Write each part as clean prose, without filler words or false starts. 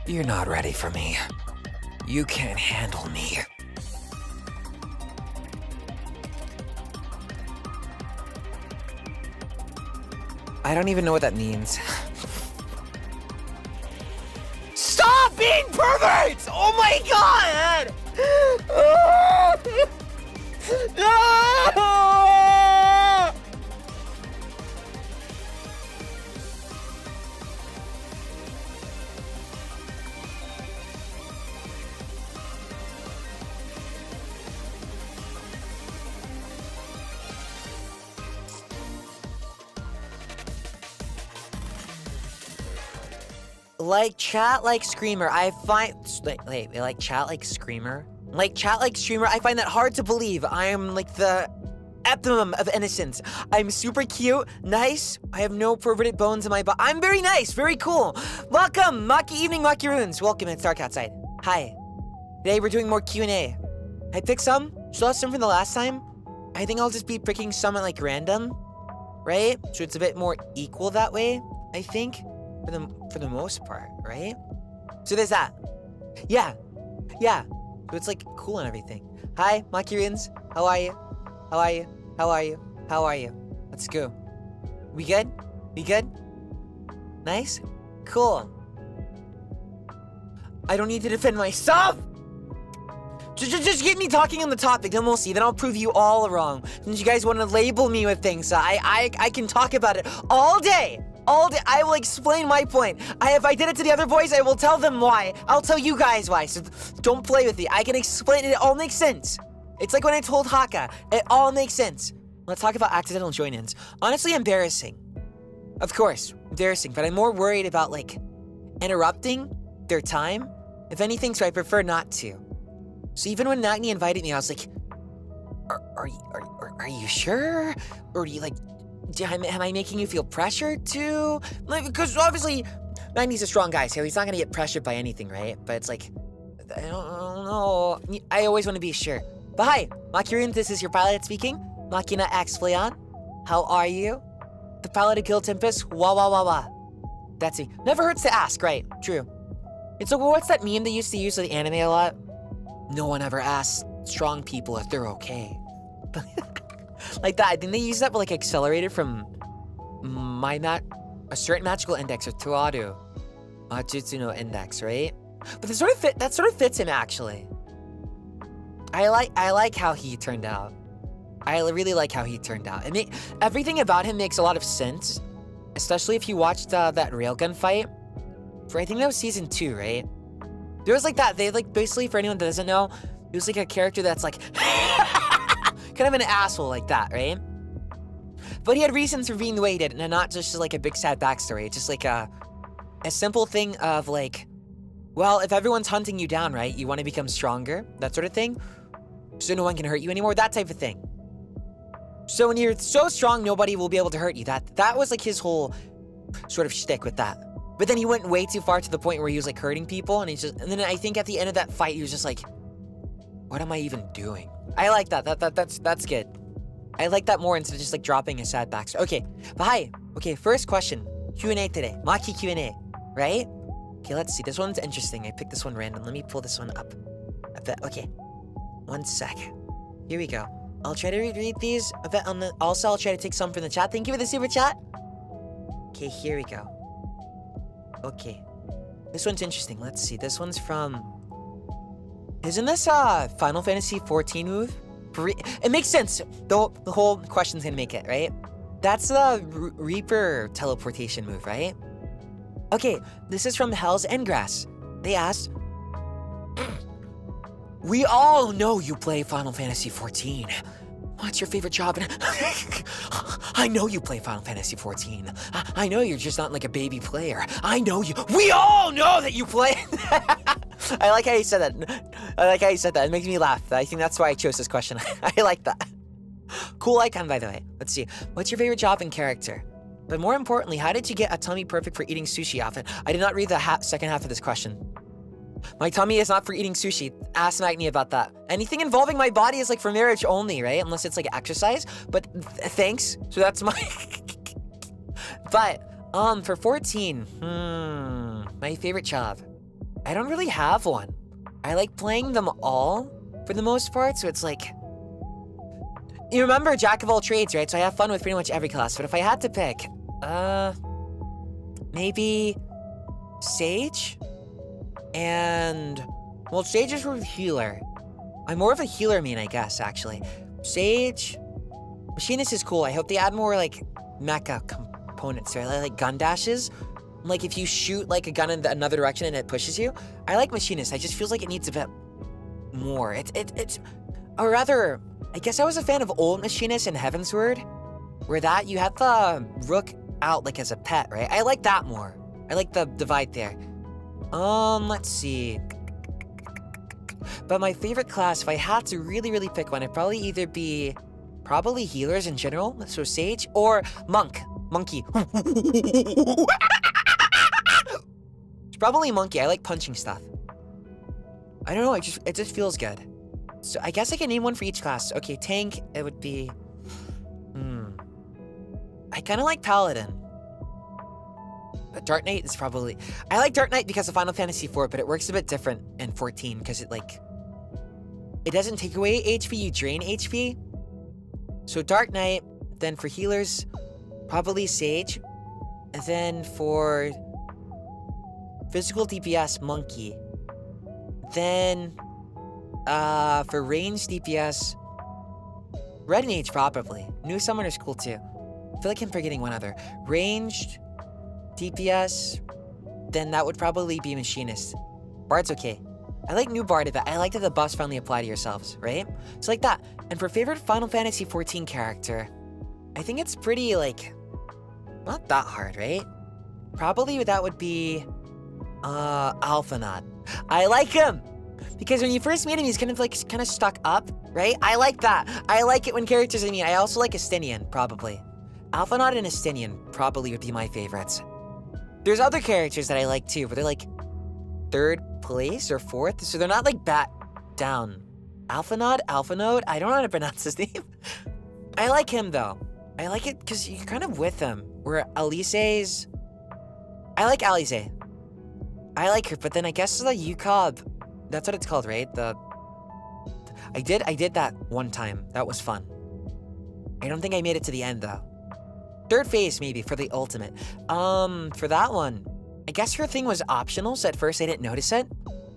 You're not ready for me. You can't handle me. I don't even know what that means. Stop being perverts! Oh my god! No! Like chat like screamer, I find like chat like screamer? Like chat like streamer, I find that hard to believe. I am like the epitome of innocence. I'm super cute, nice. I have no perverted bones in my butt. I'm very nice, very cool. Welcome, Maki Evening Macaroons. Welcome, it's dark outside. Hi. Today we're doing more Q&A. I picked some, still have some from the last time. I think I'll just be picking some at like random, right? So it's a bit more equal that way, I think. For the most part, right? So there's that. Yeah. So it's like cool and everything. Hi, Makirians. How are you? How are you? How are you? How are you? Let's go. We good? We good? Nice? Cool. I don't need to defend myself! Just get me talking on the topic, then we'll see. Then I'll prove you all wrong. Since you guys want to label me with things, I can talk about it all day. All day, I will explain my point. If I did it to the other boys, I will tell them why. I'll tell you guys why, so don't play with me. I can explain it, it all makes sense. It's like when I told Haka, it all makes sense. Let's talk about accidental join-ins. Honestly, embarrassing. Of course, embarrassing, but I'm more worried about, like, interrupting their time. If anything, so I prefer not to. So even when Nagni invited me, I was like, are you sure? Or do you, like, am I making you feel pressured too? Like, because obviously, Nagni's a strong guy, so he's not gonna get pressured by anything, right? But it's like, I don't know. I always want to be sure. But hi, Makirian, this is your pilot speaking. Machina X Flayon. How are you? The pilot of holoTempus. Wah. That's me. Never hurts to ask, right? True. It's like, what's that meme they used to use for the anime a lot? No one ever asks strong people if they're okay. Like that. I think they use that, but like accelerated from a certain magical index or toooo. Jutsu no index, right? But that sort of fits him actually. I like how he turned out. I really like how he turned out. Everything about him makes a lot of sense, especially if you watched that railgun fight. For I think that was season 2, right? There was like that. They like basically, for anyone that doesn't know, he was like a character that's like kind of an asshole like that, right? But he had reasons for being the way he did, and not just like a big sad backstory. It's just like a simple thing of like, well, if everyone's hunting you down, right, you want to become stronger, that sort of thing, so no one can hurt you anymore, that type of thing. So when you're so strong, nobody will be able to hurt you. That was like his whole sort of shtick with that. But then he went way too far to the point where he was like hurting people, and then I think at the end of that fight, he was just like, what am I even doing? I like that. That's good. I like that more instead of just like dropping a sad backstory. Okay, but hi. Okay, first question. Q&A today. Machi Q&A, right? Okay, let's see. This one's interesting. I picked this one random. Let me pull this one up. Okay, 1 sec. Here we go. I'll try to read these a bit on the. Also, I'll try to take some from the chat. Thank you for the super chat. Okay, here we go. Okay, this one's interesting. Let's see. This one's from. Isn't this Final Fantasy XIV move? It makes sense. The whole question's gonna make it, right? That's the Reaper teleportation move, right? Okay, this is from Hell's Endgrass. They asked, we all know you play Final Fantasy XIV, What's your favorite job? I know you play Final Fantasy XIV. I know you're just not like a baby player. I know you. We all know that you play. I like how you said that. I like how you said that. It makes me laugh. I think that's why I chose this question. I like that. Cool icon, by the way. Let's see. What's your favorite job and character? But more importantly, how did you get a tummy perfect for eating sushi often? I did not read the second half of this question. My tummy is not for eating sushi. Ask Magni about that. Anything involving my body is like for marriage only, right? Unless it's like exercise. But thanks. So that's my... But, for 14, my favorite job. I don't really have one. I like playing them all for the most part. So it's like... You remember Jack of all trades, right? So I have fun with pretty much every class. But if I had to pick, maybe Sage? And, well, Sage is for healer. I'm more of a healer main, I guess, actually. Sage. Machinist is cool. I hope they add more, like, mecha components, right? Like gun dashes. Like, if you shoot, like, a gun in another direction and it pushes you. I like Machinist. I just feels like it needs a bit more. It's... Or rather, I guess I was a fan of old Machinist in Heavensward. Where that, you had the Rook out, like, as a pet, right? I like that more. I like the divide there. Let's see. But my favorite class, if I had to really pick one, it'd probably either be healers in general, so Sage, or Monkey. It's probably Monkey. I like punching stuff. I don't know, it just feels good. So I guess I can name one for each class. Okay, Tank, it would be... I kind of like Paladin. But Dark Knight is probably... I like Dark Knight because of Final Fantasy IV, but it works a bit different in 14 because it, like... It doesn't take away HP, you drain HP. So Dark Knight, then for healers, probably Sage. And then for physical DPS, Monkey. Then, for ranged DPS, Red Mage probably. New Summoner's cool too. I feel like I'm forgetting one other. Ranged... DPS, then that would probably be Machinist. Bard's okay. I like new Bard, but I like that the buffs finally apply to yourselves, right? So like that. And for favorite Final Fantasy XIV character, I think it's pretty, like, not that hard, right? Probably that would be, Alphanaud. I like him! Because when you first meet him, he's kind of stuck up, right? I like that. I like it when characters, I also like Estinian, probably. Alphanaud and Estinian probably would be my favorites. There's other characters that I like too, but they're like 3rd place or 4th, so they're not like bat down. Alphanaud, I don't know how to pronounce his name. I like him though. I like it because you're kind of with him. Where Alice's... I like Alice. I like her, but then I guess the UCOB, that's what it's called, right? I did that one time. That was fun. I don't think I made it to the end though. 3rd phase, maybe, for the ultimate. For that one, I guess her thing was optional, so at first I didn't notice it.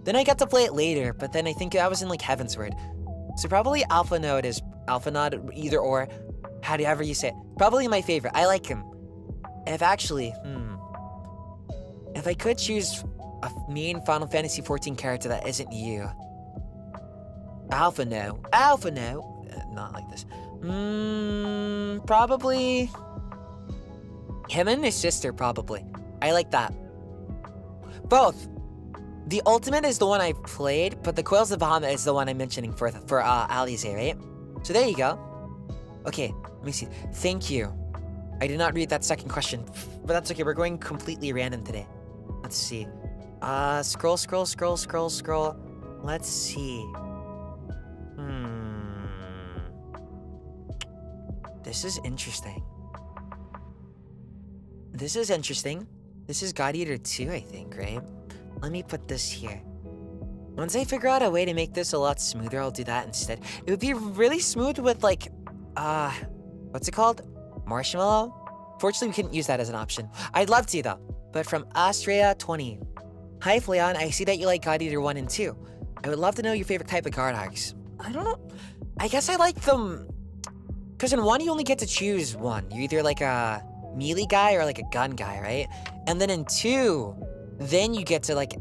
Then I got to play it later, but then I think I was in, like, Heavensward. So probably Alphanaud, either or, however you say it. Probably my favorite. I like him. If I could choose a main Final Fantasy XIV character that isn't you. Alphanaud. Not like this. Probably... Him and his sister, probably. I like that. Both. The ultimate is the one I played, but the Coils of Bahamut is the one I'm mentioning for Alice, right? So there you go. Okay, let me see. Thank you. I did not read that second question, but that's okay. We're going completely random today. Let's see. Scroll. Let's see. This is interesting. This is God Eater 2, I think, right? Let me put this here. Once I figure out a way to make this a lot smoother, I'll do that instead. It would be really smooth with, like, what's it called? Marshmallow? Fortunately, we couldn't use that as an option. I'd love to, though. But from Astrea20. Hi, Flayon. I see that you like God Eater 1 and 2. I would love to know your favorite type of guard arcs. I don't know. I guess I like them... Because in 1, you only get to choose one. You're either, like, a melee guy or, like, a gun guy, right? And then in 2... Then you get to, like,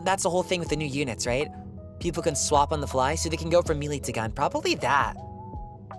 that's the whole thing with the new units, right? People can swap on the fly, so they can go from melee to gun. Probably that.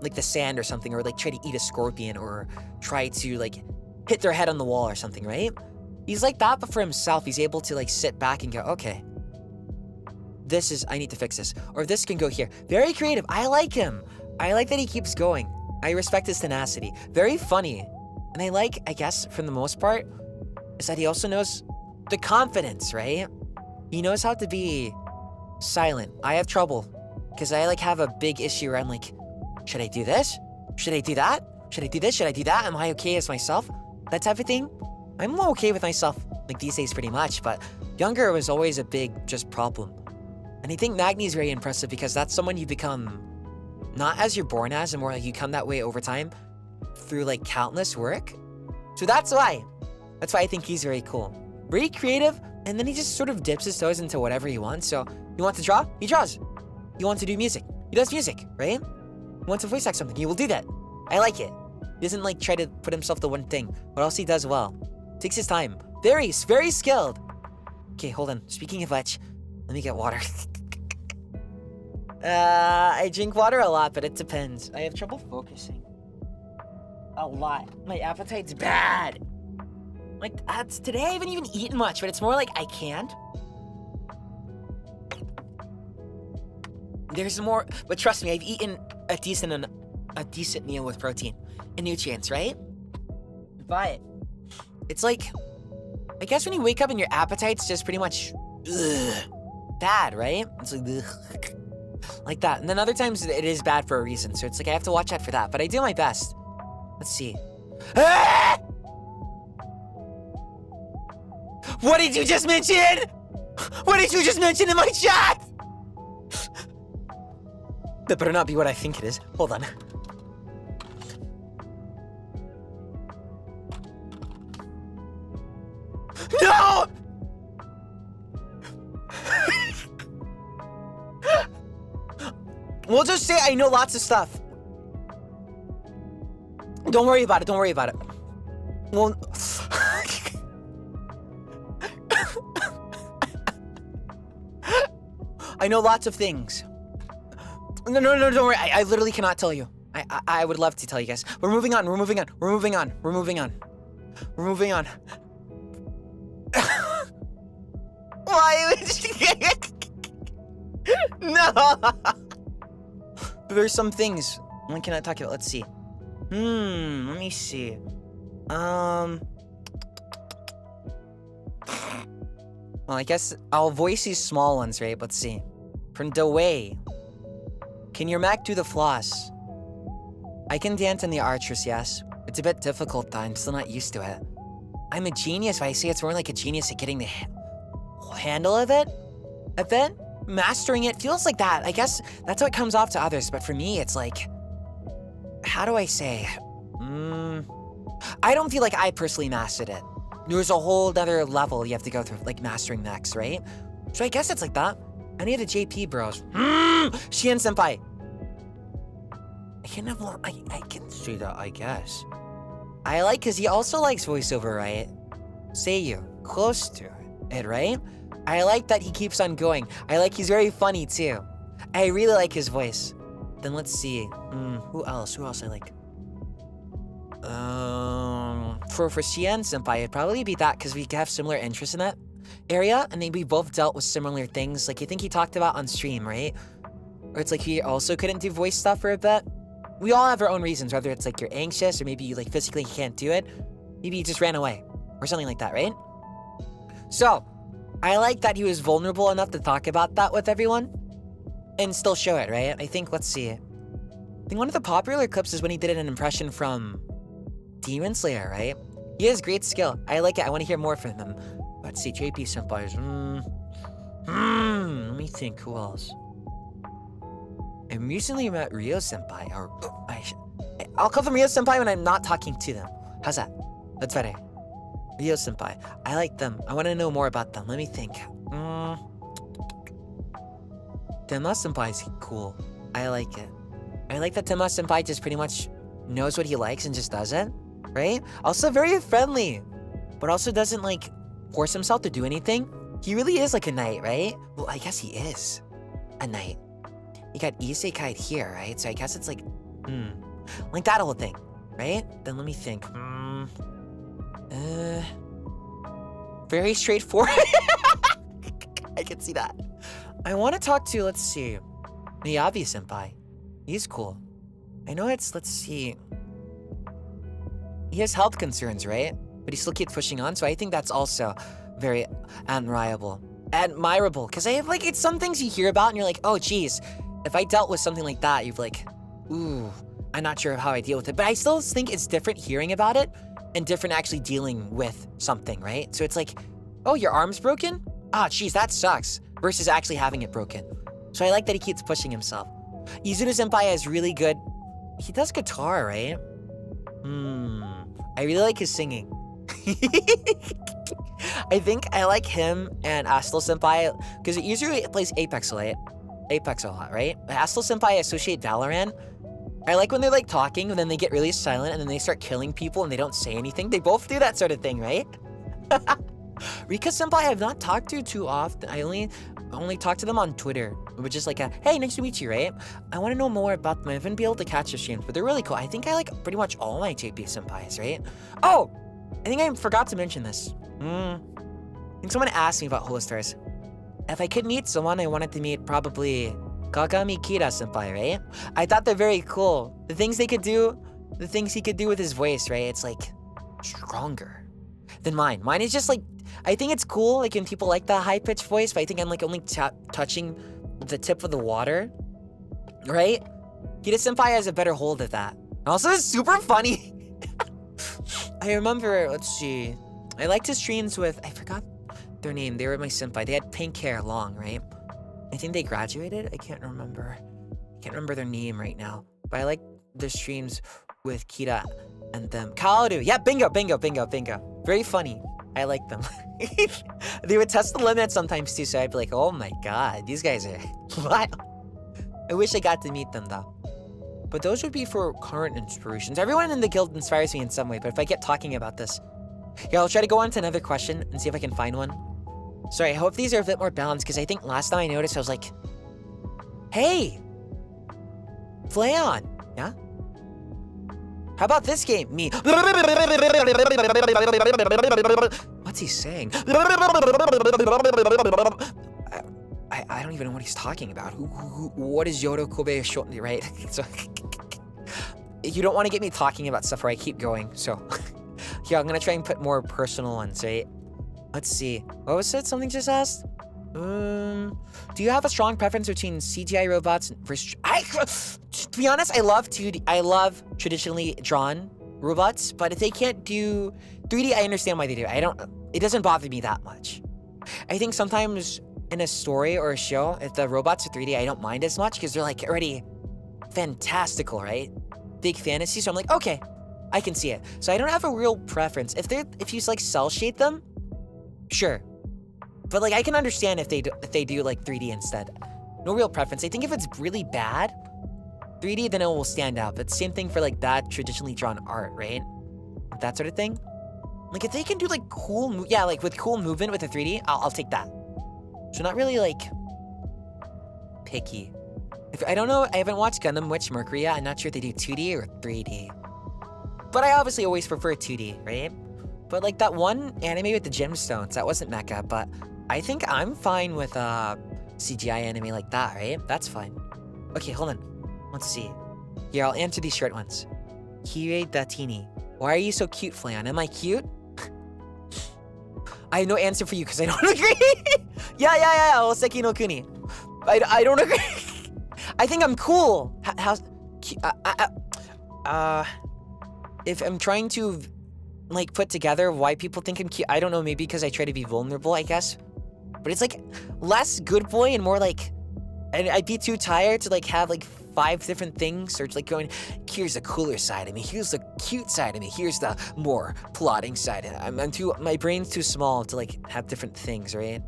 like the sand or something, or like try to eat a scorpion, or try to like hit their head on the wall or something, right? He's like that, but for himself, he's able to like sit back and go, okay, I need to fix this, or this can go here. Very creative. I like him. I like that he keeps going. I respect his tenacity. Very funny. And I like, I guess, for the most part, is that he also knows the confidence, right? He knows how to be silent. I have trouble because I like have a big issue where I'm like, should I do this? Should I do that? Should I do this? Should I do that? Am I okay as myself? That type of thing. I'm okay with myself like these days pretty much, but younger was always a big just problem. And I think Magni is very impressive because that's someone you become not as you're born as, and more like you come that way over time through like countless work. So that's why I think he's very cool. Very creative, and then he just sort of dips his toes into whatever he wants. So you want to draw? He draws. You want to do music? He does music, right? You want to voice act something? He will do that. I like it. He doesn't like try to put himself to one thing. What else he does well? Takes his time. Very skilled. Okay, hold on. Speaking of which, let me get water. I drink water a lot, but it depends. I have trouble focusing. A lot. My appetite's bad. Like, today I haven't even eaten much, but it's more like I can't. There's more, but trust me, I've eaten a decent meal with protein and nutrients, right? But it's like, I guess when you wake up and your appetite's just pretty much bad, right? It's like that. And then other times it is bad for a reason. So it's like I have to watch out for that. But I do my best. Let's see. Ah! What did you just mention? What did you just mention in my chat? That better not be what I think it is. Hold on. No! We'll just say I know lots of stuff. Don't worry about it. Don't worry about it. Well, I know lots of things. No, don't worry. I literally cannot tell you. I would love to tell you guys. We're moving on. Why would you... No! There's some things. When can I talk about? Let's see. Let me see. Well, I guess I'll voice these small ones, right? Let's see. From the way. Can your Mac do the floss? I can dance in the archers, yes. It's a bit difficult though, I'm still not used to it. I'm a genius, but I say it's more like a genius at getting the handle of it. A bit? Mastering it feels like that. I guess that's how it comes off to others, but for me, it's like... How do I say? I don't feel like I personally mastered it. There's a whole other level you have to go through, like mastering next, right? So I guess it's like that. Any of the JP bros. Shien senpai. I can see that, I guess. I like, cause he also likes voiceover, right? Seiyu, close to it, right? I like that he keeps on going. I like he's very funny too. I really like his voice. Then let's see. Who else I like? For Shien senpai, it'd probably be that because we have similar interests in that area, and then we both dealt with similar things. Like I think he talked about on stream, right? Or it's like he also couldn't do voice stuff for a bit. We all have our own reasons, whether it's like you're anxious or maybe you like physically can't do it. Maybe you just ran away or something like that, right? So I like that he was vulnerable enough to talk about that with everyone and still show it, right? I think, let's see. I think one of the popular clips is when he did an impression from Demon Slayer, right? He has great skill. I like it. I want to hear more from him. Let's see, JP senpais. Let me think, who else? I recently met Ryo senpai, or I'll call them Ryo senpai when I'm not talking to them. How's that? That's better. Ryo senpai. I like them. I want to know more about them. Let me think. Tenma senpai is cool. I like it. I like that Tenma senpai just pretty much knows what he likes and just does it, right? Also very friendly, but also doesn't like force himself to do anything. He really is like a knight, right? Well, I guess he is a knight. You got isekai here, right? So I guess it's like Like that whole thing, right? Then let me think. Very straightforward. I can see that. I want to talk to, let's see, Miyabi-senpai. He's cool. I know it's, let's see. He has health concerns, right? But he still keeps pushing on, so I think that's also very admirable. Because I have, like, it's some things you hear about and you're like, oh, geez, if I dealt with something like that, you've like, ooh, I'm not sure how I deal with it. But I still think it's different hearing about it and different actually dealing with something, right? So it's like, oh, your arm's broken? Ah, geez, that sucks. Versus actually having it broken. So I like that he keeps pushing himself. Izuru-senpai is really good. He does guitar, right? I really like his singing. I think I like him and Astel-senpai because Izuru plays Apex a lot, right? Astel-senpai I associate Valorant. I like when they're like talking and then they get really silent and then they start killing people and they don't say anything. They both do that sort of thing, right? Rika-senpai I have not talked to too often. I only talk to them on Twitter, which is like a, hey, nice to meet you, right? I want to know more about them. I haven't been able to catch their streams, but they're really cool. I think I like pretty much all my JP-senpais, right? Oh, I think I forgot to mention this. I think someone asked me about HoloStars. If I could meet someone, I wanted to meet probably Kagami Kira-senpai, right? I thought they're very cool. The things they could do, the things he could do with his voice, right? It's like stronger than mine. Mine is just like, I think it's cool, like when people like the high-pitched voice, but I think I'm like only touching the tip of the water, right? Kira-senpai has a better hold of that. Also, it's super funny. I remember, let's see, I liked his streams with, I forgot their name. They were my senpai. They had pink hair, long, right? I think they graduated. I can't remember their name right now. But I like the streams with Kira and them. Kaoru. Yeah, bingo. Very funny. I like them. They would test the limit sometimes too, so I'd be like, oh my god, these guys are wild. I wish I got to meet them though. But those would be for current inspirations. Everyone in the guild inspires me in some way, but if I get talking about this, yeah, I'll try to go on to another question and see if I can find one. Sorry, I hope these are a bit more balanced, because I think last time I noticed, I was like, hey, Flayon, yeah? How about this game? Me. What's he saying? I don't even know what he's talking about. What is Yodo Kobe shortly, right? So, you don't want to get me talking about stuff where I keep going, so. Yeah, I'm gonna try and put more personal ones, right? Let's see. What was it? Something just asked? Do you have a strong preference between CGI robots versus... To be honest, I love 2D. I love traditionally drawn robots, but if they can't do 3D, I understand why they do. It doesn't bother me that much. I think sometimes in a story or a show, if the robots are 3D, I don't mind as much because they're like already fantastical, right? Big fantasy, so I'm like, okay, I can see it. So I don't have a real preference. If you like cell shade them, sure. But like I can understand if they do like 3D instead. No real preference. I think if it's really bad 3D, then it will stand out. But same thing for like that traditionally drawn art, right? That sort of thing. Like if they can do like cool, yeah, like with cool movement with the 3D, I'll take that. So not really like picky. I don't know, I haven't watched Gundam Witch Mercury yet. I'm not sure if they do 2D or 3D. But I obviously always prefer 2D, right? But like that one anime with the gemstones, that wasn't mecha, but I think I'm fine with CGI anime like that, right? That's fine. Okay, hold on. Let's see. Here, I'll answer these short ones. Kirei Datini. Why are you so cute, Flayon? Am I cute? I have no answer for you because I don't agree. Yeah. Oseki no Kuni. I don't agree. I think I'm cool. If I'm trying to like put together why people think I'm cute, I don't know, maybe because I try to be vulnerable, I guess. But it's like less good boy and more like, and I'd be too tired to like have like 5 different things or like going, here's the cooler side of me, here's the cute side of me, here's the more plotting side. My brain's too small to like have different things, right?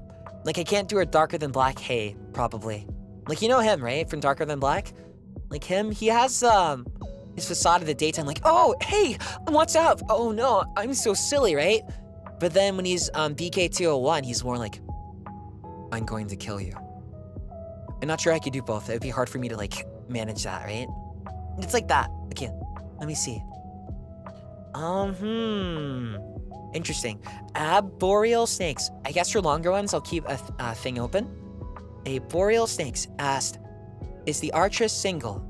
Like I can't do a darker than black hey, probably. Like you know him, right? From Darker Than Black? Like him, he has his facade of the daytime, like, oh, hey, what's up? Oh no, I'm so silly, right? But then when he's BK201, he's more like, I'm going to kill you. I'm not sure I could do both. It would be hard for me to like manage that, right? It's like that. Okay, let me see. Interesting. Arboreal snakes. I guess for longer ones, I'll keep a thing open. Arboreal snakes asked, is the artress single?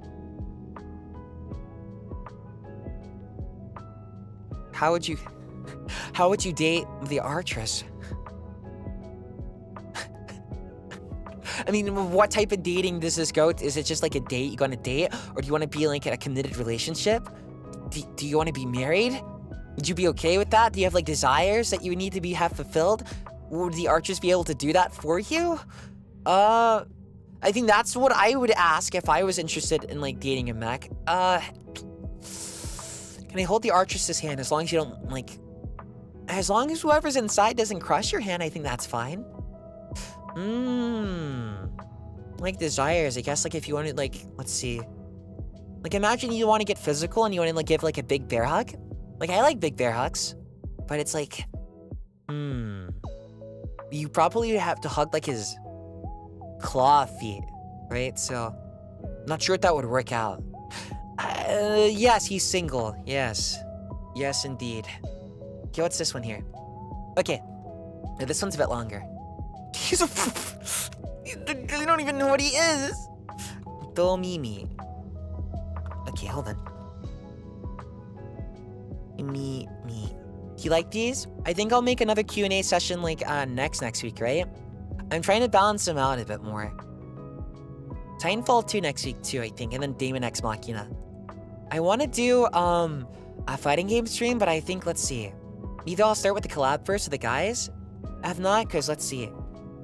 How would you date the artress? I mean, what type of dating does this go? Is it just like a date? You go on a date? Or do you want to be like in a committed relationship? Do you want to be married? Would you be okay with that? Do you have like desires that you need to have fulfilled? Would the archers be able to do that for you? I think that's what I would ask if I was interested in like dating a mech. Can I hold the artress's hand as long as you don't like... As long as whoever's inside doesn't crush your hand, I think that's fine. Like desires, I guess like if you wanted like, let's see. Like imagine you want to get physical and you want to like give like a big bear hug. Like I like big bear hugs, but it's like, you probably have to hug like his claw feet, right? So, I'm not sure if that would work out. Yes, he's single. Yes. Yes, indeed. Okay, what's this one here? Okay. Now, this one's a bit longer. He's a... I don't even know what he is. Domimi. Okay, hold on. Me. You like these? I think I'll make another Q&A session like next week, right? I'm trying to balance them out a bit more. Titanfall 2 next week too, I think, and then Daemon X Machina. I want to do a fighting game stream, but I think, let's see. Either I'll start with the collab first with the guys. I have not, because let's see.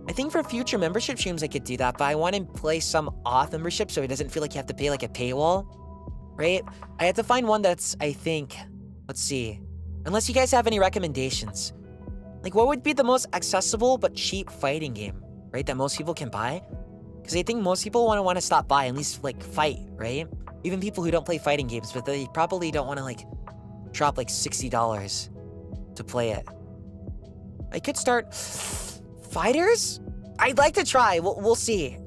I think for future membership streams I could do that, but I want to play some off membership so it doesn't feel like you have to pay like a paywall, right? I have to find one that's, I think, let's see. Unless you guys have any recommendations. Like, what would be the most accessible but cheap fighting game, right? That most people can buy? Because I think most people want to stop by, at least, like, fight, right? Even people who don't play fighting games, but they probably don't want to, like, drop, like, $60 to play it. I could start... Fighters? I'd like to try. We'll see.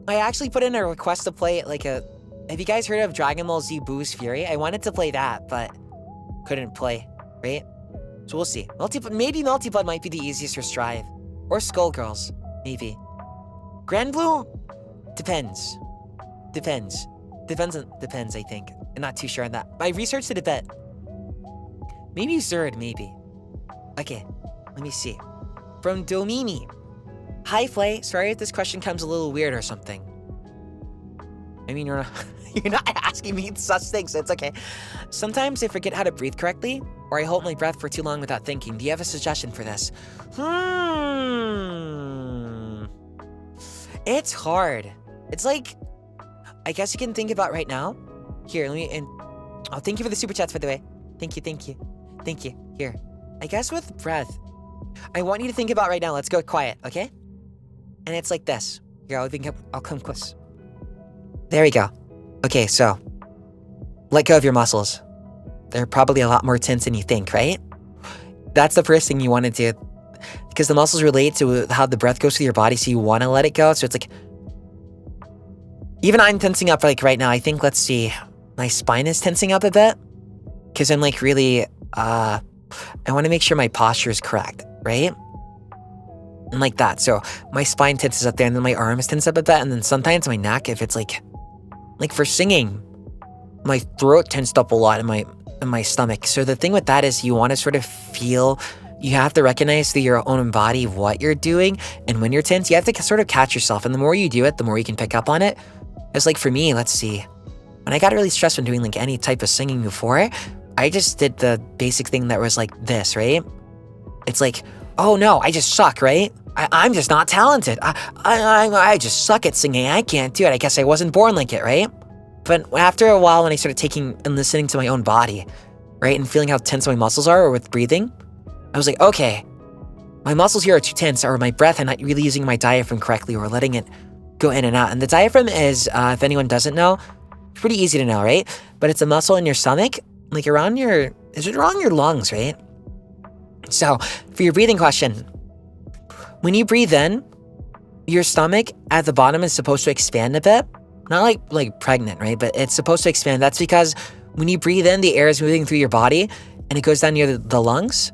I actually put in a request to play, like, a... Have you guys heard of Dragon Ball Z Boo's Fury? I wanted to play that, but couldn't play, right? So we'll see. Maybe Multi-Blood might be the easiest for Strive. Or Skullgirls, maybe. Grand Blue? Depends, I think. I'm not too sure on that. I researched it a bit. Maybe Zerd, maybe. Okay, let me see. From Domini. Hi, Flay. Sorry if this question comes a little weird or something. I mean, you're not asking me such things, so it's okay. Sometimes I forget how to breathe correctly, or I hold my breath for too long without thinking. Do you have a suggestion for this? It's hard. It's like, I guess you can think about right now. Here, oh, thank you for the super chats, by the way. Thank you. Here. I guess with breath, I want you to think about right now. Let's go quiet, okay? And it's like this. Here, I'll come close. There we go. Okay, so, let go of your muscles. They're probably a lot more tense than you think, right? That's the first thing you want to do. Because the muscles relate to how the breath goes through your body, so you want to let it go. So it's like... Even I'm tensing up, like, right now. I think, let's see. My spine is tensing up a bit. Because I'm, like, really... I want to make sure my posture is correct, right? And like that. So, my spine tenses up there, and then my arms tense up a bit, and then sometimes my neck, if it's, like for singing, my throat tensed up a lot in my stomach. So the thing with that is you want to sort of feel, you have to recognize through your own body what you're doing, and when you're tense, you have to sort of catch yourself, and the more you do it, the more you can pick up on it. It's like for me, let's see, when I got really stressed when doing like any type of singing before, I just did the basic thing that was like this, right? It's like, oh no, I just suck, right? I'm just not talented. I just suck at singing. I can't do it. I guess I wasn't born like it, right? But after a while, when I started taking and listening to my own body, right, and feeling how tense my muscles are, or with breathing, I was like, okay, my muscles here are too tense, or my breath, I'm not really using my diaphragm correctly, or letting it go in and out. And the diaphragm is, if anyone doesn't know, it's pretty easy to know, right? But it's a muscle in your stomach, like around your, is it around your lungs, right? So, for your breathing question, when you breathe in, your stomach at the bottom is supposed to expand a bit, not like pregnant, right? But it's supposed to expand. That's because when you breathe in, the air is moving through your body and it goes down near the lungs.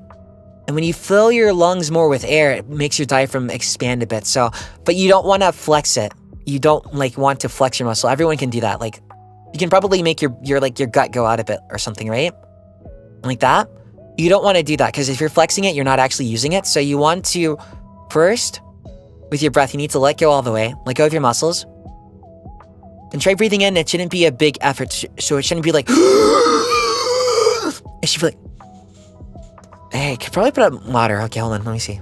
And when you fill your lungs more with air, it makes your diaphragm expand a bit. So, but you don't want to flex it. You don't like want to flex your muscle. Everyone can do that. Like, you can probably make your gut go out a bit or something, right? Like that. You don't want to do that because if you're flexing it, you're not actually using it. So you want to first, with your breath, you need to let go all the way. Let go of your muscles. And try breathing in. It shouldn't be a big effort. So it shouldn't be like, it should be like, hey, I could probably put up water. Okay, hold on. Let me see.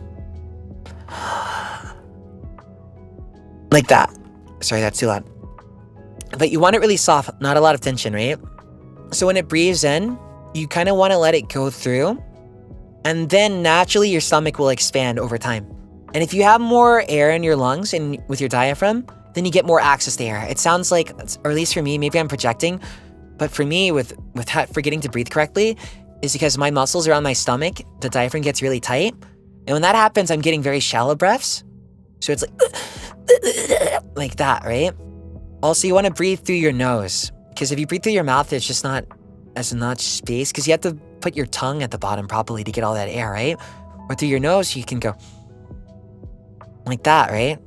Like that. Sorry, that's too loud. But you want it really soft, not a lot of tension, right? So when it breathes in, you kind of want to let it go through. And then naturally your stomach will expand over time. And if you have more air in your lungs and with your diaphragm, then you get more access to air. It sounds like, or at least for me, maybe I'm projecting, but for me, with forgetting to breathe correctly, is because my muscles around my stomach, the diaphragm gets really tight. And when that happens, I'm getting very shallow breaths. So it's like that, right? Also, you want to breathe through your nose. Because if you breathe through your mouth, it's just not as much space. Because you have to put your tongue at the bottom properly to get all that air, right? Or through your nose, you can go like that, right?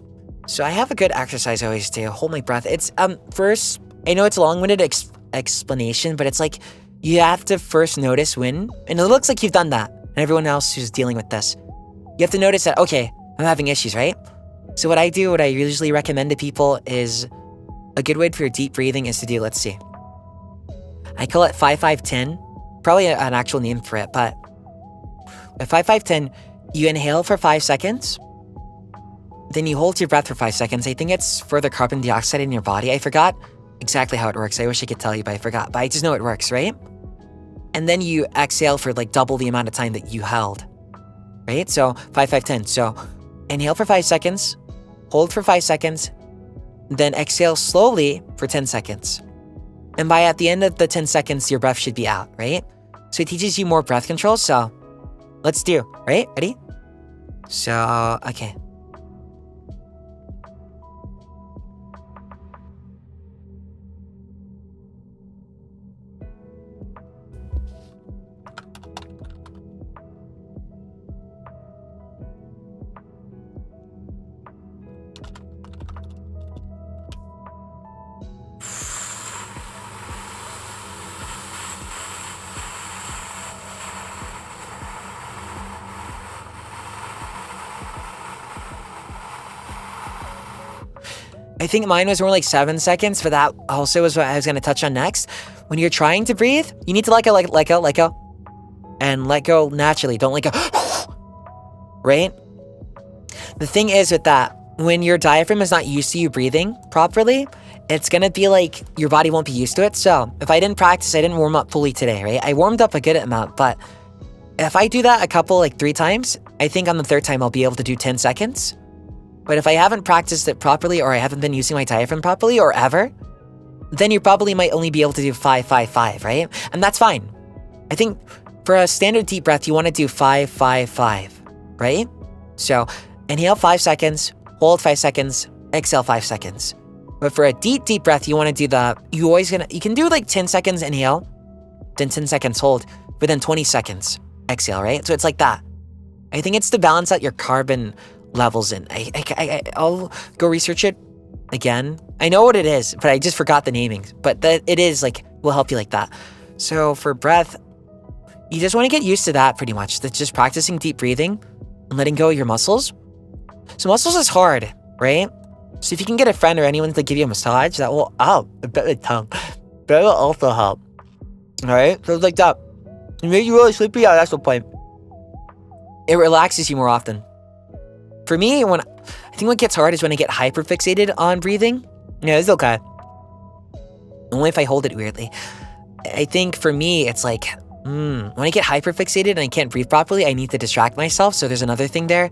So I have a good exercise I always do. Hold my breath. It's, first, I know it's a long-winded explanation, but it's like, you have to first notice when, and it looks like you've done that, and everyone else who's dealing with this. You have to notice that, okay, I'm having issues, right? So what I usually recommend to people is, a good way for your deep breathing is to do, let's see. I call it 5-5-10. Probably an actual name for it, but at 5-5-10, you inhale for 5 seconds. Then you hold your breath for 5 seconds. I think it's for the carbon dioxide in your body. I forgot exactly how it works. I wish I could tell you, but I forgot. But I just know it works, right? And then you exhale for like double the amount of time that you held, right? So 5-5-10. So inhale for 5 seconds, hold for 5 seconds, then exhale slowly for 10 seconds. And by at the end of the 10 seconds, your breath should be out, right? So it teaches you more breath control. So let's do, right? Ready? So, okay. I think mine was more like 7 seconds, but that also was what I was going to touch on next. When you're trying to breathe, you need to let go. And let go naturally. Don't let go. Right? The thing is with that, when your diaphragm is not used to you breathing properly, it's going to be like your body won't be used to it. So if I didn't practice, I didn't warm up fully today, right? I warmed up a good amount, but if I do that a couple, like 3 times, I think on the 3rd time I'll be able to do 10 seconds. But if I haven't practiced it properly, or I haven't been using my diaphragm properly, or ever, then you probably might only be able to do 5-5-5, right? And that's fine. I think for a standard deep breath, you want to do 5-5-5, right? So inhale 5 seconds, hold 5 seconds, exhale 5 seconds. But for a deep breath, you want to do you can do like 10 seconds inhale, then 10 seconds hold, but then 20 seconds exhale, right? So it's like that. I think it's to balance out your carbon levels in. I'll go research it again. I know what it is, but I just forgot the naming. But it is like, will help you like that. So for breath, you just want to get used to that pretty much. That's just practicing deep breathing and letting go of your muscles. So muscles is hard, right? So if you can get a friend or anyone to give you a massage, that will help. I bet the tongue. That will also help. Alright? So it's like that. It makes you really sleepy. Yeah, that's the point. It relaxes you more often. For me, I think what gets hard is when I get hyperfixated on breathing. Yeah, it's okay. Only if I hold it weirdly. I think for me, it's like, when I get hyperfixated and I can't breathe properly, I need to distract myself. So there's another thing there.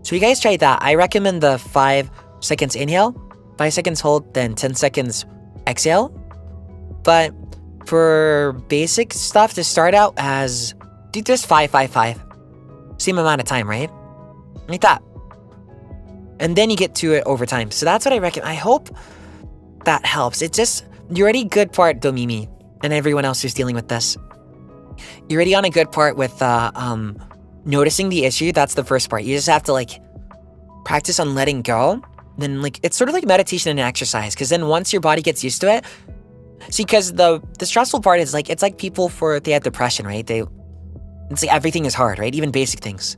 So you guys try that. I recommend the 5 seconds inhale, 5 seconds hold, then 10 seconds exhale. But for basic stuff, to start out as, do just 5-5-5. Same amount of time, right? Like that. And then you get to it over time. So that's what I recommend. I hope that helps. It's just, you're already good part, Domimi, and everyone else who's dealing with this. You're already on a good part with noticing the issue. That's the first part. You just have to like practice on letting go. Then like it's sort of like meditation and exercise, because then once your body gets used to it, see, because the stressful part is like, it's like people they have depression, right? It's like everything is hard, right? Even basic things.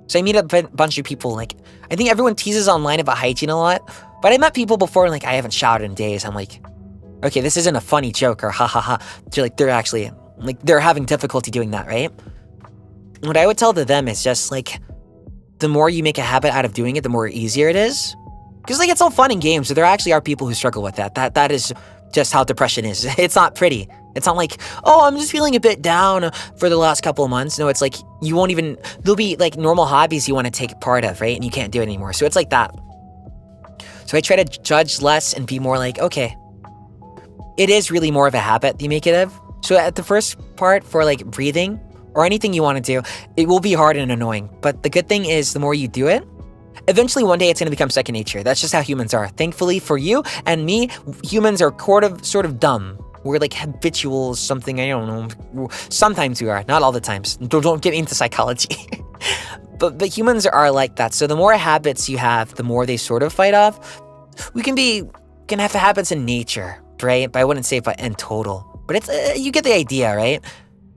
So I meet a bunch of people, like, I think everyone teases online about hygiene a lot, but I met people before, like, I haven't showered in days. I'm like, okay, this isn't a funny joke or ha ha ha. They're actually, like, they're having difficulty doing that, right? What I would tell to them is just, like, the more you make a habit out of doing it, the more easier it is. Because, like, it's all fun and games, so there actually are people who struggle with that. That is just how depression is. It's not pretty. It's not like, oh, I'm just feeling a bit down for the last couple of months. No, it's like, you won't even, there'll be like normal hobbies you want to take part of, right? And you can't do it anymore. So it's like that. So I try to judge less and be more like, okay, it is really more of a habit you make it of. So at the first part for like breathing or anything you want to do, it will be hard and annoying. But the good thing is the more you do it, eventually one day it's going to become second nature. That's just how humans are. Thankfully for you and me, humans are sort of dumb. We're like habitual something, I don't know. Sometimes we are, not all the times. Don't get me into psychology. but humans are like that. So the more habits you have, the more they sort of fight off. We can have habits in nature, right? But I wouldn't say in total. But it's you get the idea, right?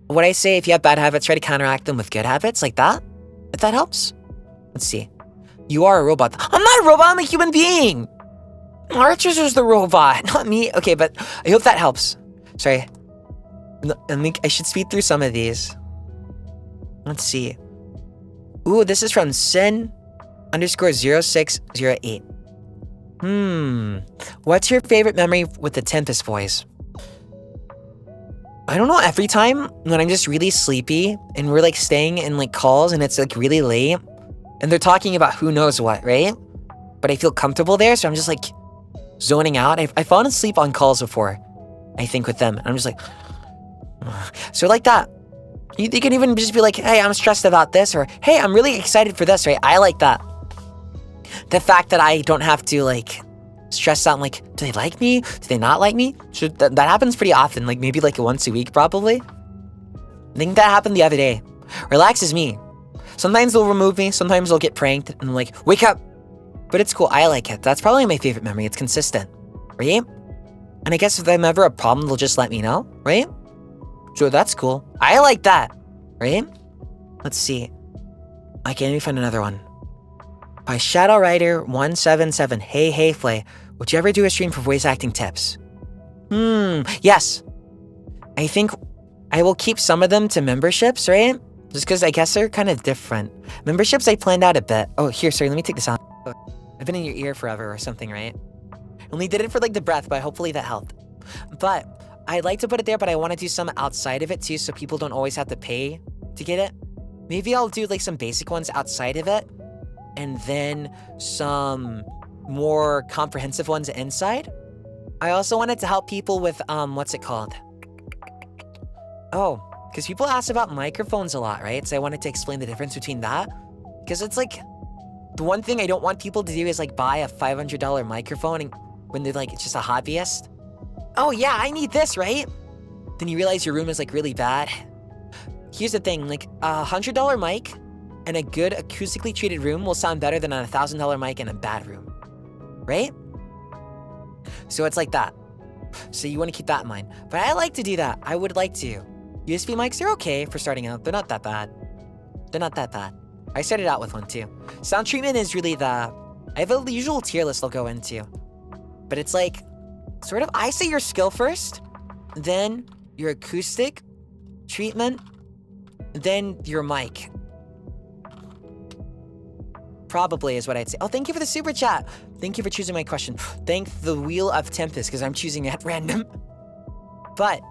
What I say, if you have bad habits, try to counteract them with good habits like that. If that helps. Let's see. You are a robot. I'm not a robot, I'm a human being. Archers is the robot, not me. Okay, but I hope that helps. Sorry. I should speed through some of these. Let's see. Ooh, this is from Sin_0608. What's your favorite memory with the Tempus boys? I don't know, every time when I'm just really sleepy and we're like staying in like calls and it's like really late and they're talking about who knows what, right? But I feel comfortable there, so I'm just like zoning out. I've fallen asleep on calls before, I think, with them. I'm just like, so like that. You can even just be like, hey, I'm stressed about this, or hey, I'm really excited for this, right? I like that. The fact that I don't have to like stress out, like, do they like me? Do they not like me? So that happens pretty often, like maybe like once a week probably. I think that happened the other day. Relaxes me. Sometimes they'll remove me, sometimes they'll get pranked, and I'm like, wake up. But it's cool, I like it. That's probably my favorite memory, it's consistent, right? And I guess if I'm ever a problem, they'll just let me know, right? So that's cool. I like that, right? Let's see. Okay, let me find another one. By Shadow Rider 177. Hey, Flay. Would you ever do a stream for voice acting tips? Yes. I think I will keep some of them to memberships, right? Just because I guess they're kind of different. Memberships, I planned out a bit. Oh, here, sorry, let me take this out. I've been in your ear forever or something, right? Only did it for like the breath, but hopefully that helped. But I'd like to put it there, but I want to do some outside of it too, so people don't always have to pay to get it. Maybe I'll do like some basic ones outside of it, and then some more comprehensive ones inside. I also wanted to help people with, what's it called? Oh, because people ask about microphones a lot, right? So I wanted to explain the difference between that. Because it's like, the one thing I don't want people to do is like buy a $500 microphone and when they're like, it's just a hobbyist. Oh yeah, I need this, right? Then you realize your room is like really bad. Here's the thing, like a $100 mic and a good acoustically treated room will sound better than a $1,000 mic in a bad room, right? So it's like that. So you want to keep that in mind. But I like to do that. I would like to. USB mics are okay for starting out. They're not that bad. They're not that bad. I started out with one too. Sound treatment is really I have a usual tier list I'll go into. But it's like, sort of, I say your skill first, then your acoustic treatment, then your mic. Probably is what I'd say. Oh, thank you for the super chat. Thank you for choosing my question. Thank the Wheel of Tempus, because I'm choosing it at random. But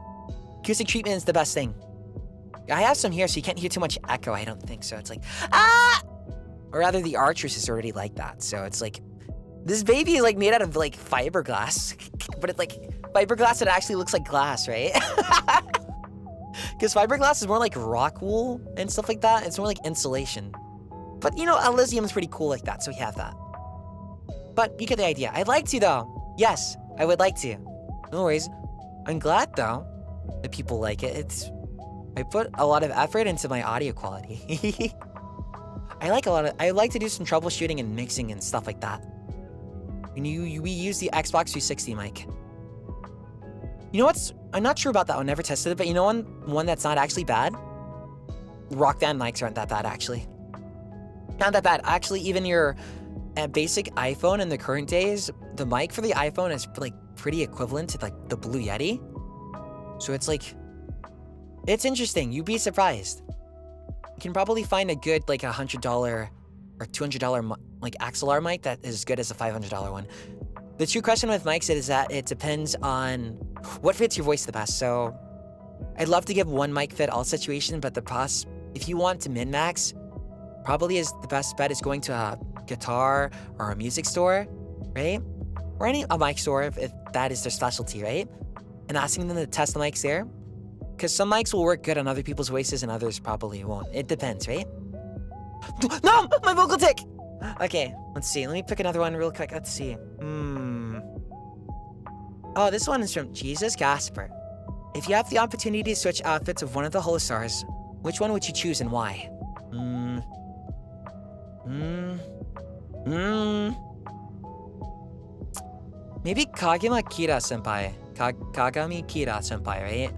acoustic treatment is the best thing. I have some here, so you can't hear too much echo, I don't think so. It's like, ah! Or rather, the Archers is already like that. So it's like, this baby is like made out of like fiberglass. But it's like, fiberglass that actually looks like glass, right? Because fiberglass is more like rock wool and stuff like that. It's more like insulation. But you know, Elysium is pretty cool like that, so we have that. But you get the idea. I'd like to though. Yes, I would like to. No worries. I'm glad though that people like it. I put a lot of effort into my audio quality. I like to do some troubleshooting and mixing and stuff like that. We use the Xbox 360 mic. You know what's, I'm not sure about that one, never tested it, but you know one that's not actually bad? Rock Band mics aren't that bad, actually. Not that bad. Actually, even your basic iPhone in the current days, the mic for the iPhone is like pretty equivalent to like the Blue Yeti. So it's like, it's interesting. You'd be surprised. You can probably find a good like $100 or $200 like XLR mic that is as good as a $500 one. The true question with mics is that it depends on what fits your voice the best. So I'd love to give one mic fit all situation, but if you want to min-max, probably is the best bet is going to a guitar or a music store, right? Or a mic store if that is their specialty, right? And asking them to test the mics there. Because some mics will work good on other people's voices and others probably won't. It depends, right? No! My vocal tick! Okay, let's see. Let me pick another one real quick. Let's see. Oh, this one is from Jesus Gasper. If you have the opportunity to switch outfits with one of the HOLOSTARS, which one would you choose and why? Maybe Kagami Kira senpai. Kagami Kira senpai, right?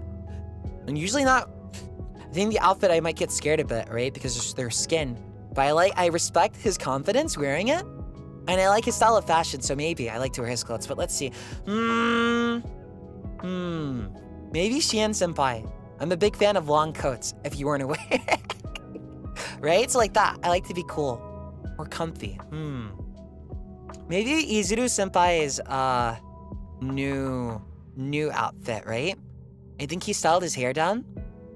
And usually not. I think the outfit I might get scared a bit, right? Because it's their skin. But I respect his confidence wearing it. And I like his style of fashion, so maybe I like to wear his clothes. But let's see. Maybe Shien senpai. I'm a big fan of long coats, if you weren't aware. Right? So like that. I like to be cool. Or comfy. Maybe Izuru senpai's new outfit, right? I think he styled his hair down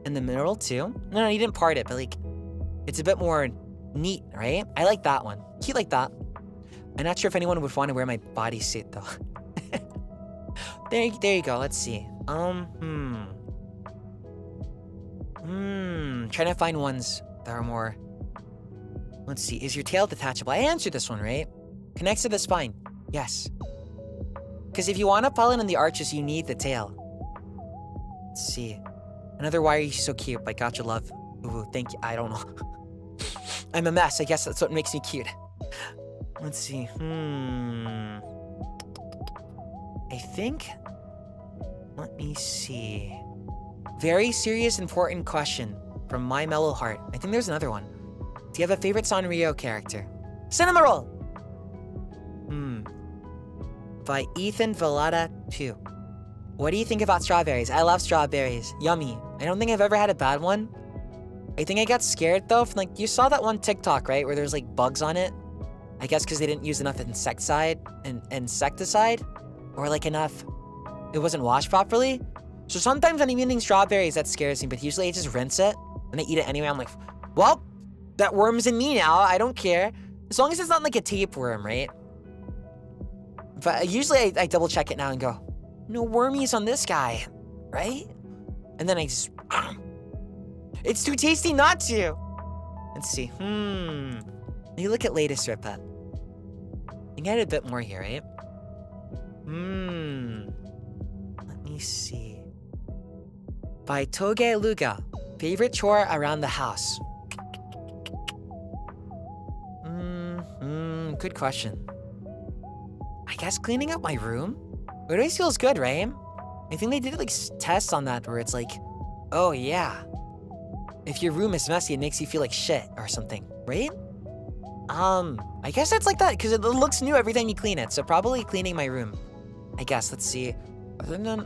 in the middle too. No, he didn't part it, but like it's a bit more neat, right? I like that one. Cute like that. I'm not sure if anyone would want to wear my bodysuit though. There you go. Let's see. Trying to find ones that are more. Let's see. Is your tail detachable? I answered this one, right? Connects to the spine. Yes. Because if you want to pollen in the arches, you need the tail. Let's see. Another why are you so cute by Gotcha Love. Ooh, thank you. I don't know. I'm a mess. I guess that's what makes me cute. Let's see. I think. Let me see. Very serious, important question from My Mellow Heart. I think there's another one. Do you have a favorite Sanrio character? Cinema Roll! By Ethan Vallada 2. What do you think about strawberries? I love strawberries. Yummy. I don't think I've ever had a bad one. I think I got scared though. From, like, you saw that one TikTok, right? Where there's like bugs on it. I guess because they didn't use enough insecticide. Or like enough. It wasn't washed properly. So sometimes when I'm eating strawberries, that scares me. But usually I just rinse it. And I eat it anyway. I'm like, well, that worm's in me now. I don't care. As long as it's not like a tapeworm, right? But usually I double check it now and go, no wormies on this guy, right? And then I just, it's too tasty not to. Let's see, Let me look at latest Ripet. I can get a bit more here, right? Let me see. By Toge Luga, favorite chore around the house. Good question. I guess cleaning up my room? It always feels good, right? I think they did like tests on that where it's like, oh yeah, if your room is messy, it makes you feel like shit or something, right? I guess it's like that because it looks new every time you clean it. So probably cleaning my room. I guess, let's see. Other than,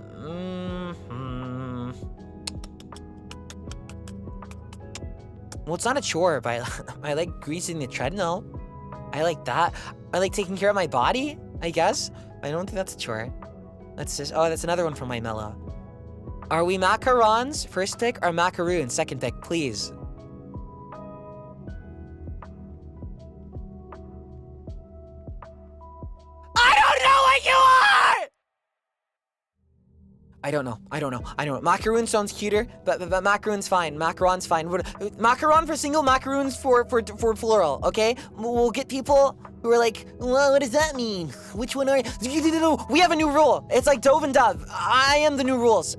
well, it's not a chore, but I like greasing the treadmill. I like that. I like taking care of my body, I guess. I don't think that's a chore. Let's just, oh, that's another one from my mellow. Are we macarons, first pick, or macaroons, second pick, please? I don't know what you are! I don't know. Macaroon sounds cuter, but macaroon's fine. Macaron's fine. Macaron for single, macaroons for plural, okay? We'll get people who are like, well, what does that mean? Which one are you? We have a new rule. It's like Dove and Dove. I am the new rules.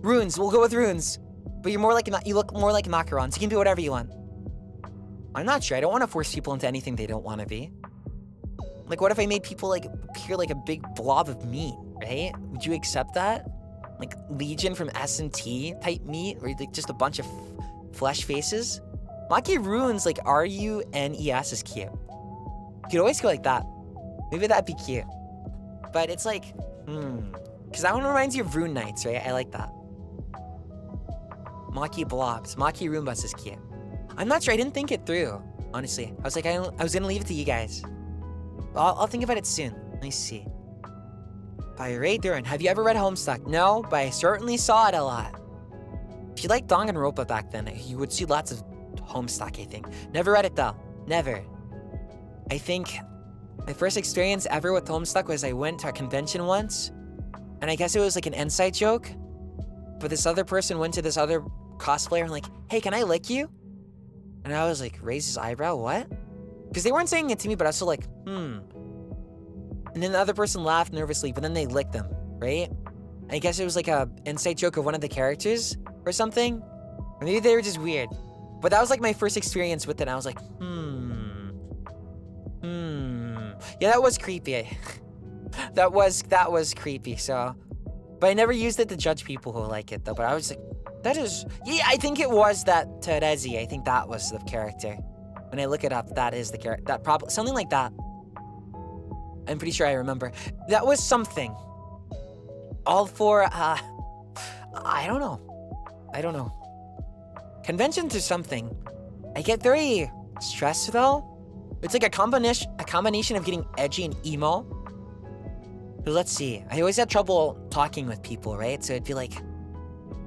Runes, we'll go with runes. But you look more like macarons. You can be whatever you want. I'm not sure. I don't want to force people into anything they don't want to be. Like, what if I made people like appear like a big blob of meat, right? Would you accept that? Like Legion from S&T type meat, or like just a bunch of flesh faces? Maki runes like RUNES is cute. You could always go like that. Maybe that'd be cute. But it's like, because that one reminds you of Rune Knights, right? I like that. Maki blobs. Maki Roombas is cute. I'm not sure. I didn't think it through, honestly. I was like, I was gonna leave it to you guys. I'll think about it soon. Let me see. By Ray Duran. Have you ever read Homestuck? No, but I certainly saw it a lot. If you liked Danganronpa back then, you would see lots of Homestuck, I think. Never read it though. Never. I think my first experience ever with Homestuck was I went to a convention once, and I guess it was like an inside joke, but this other person went to this other cosplayer and like, hey, can I lick you? And I was like, raise his eyebrow, what? Because they weren't saying it to me, but I was still like, And then the other person laughed nervously, but then they licked them, right? I guess it was like a inside joke of one of the characters or something. Or maybe they were just weird. But that was like my first experience with it. And I was like, Yeah, that was creepy. that was creepy, so. But I never used it to judge people who like it though. But I was like, yeah, I think it was that Terezi. I think that was the character. When I look it up, that is the character. That probably, something like that. I'm pretty sure I remember. That was something. All for, I don't know. Conventions or something. I get very stressed though. It's like a combination of getting edgy and emo. But let's see. I always had trouble talking with people, right? So it'd be like,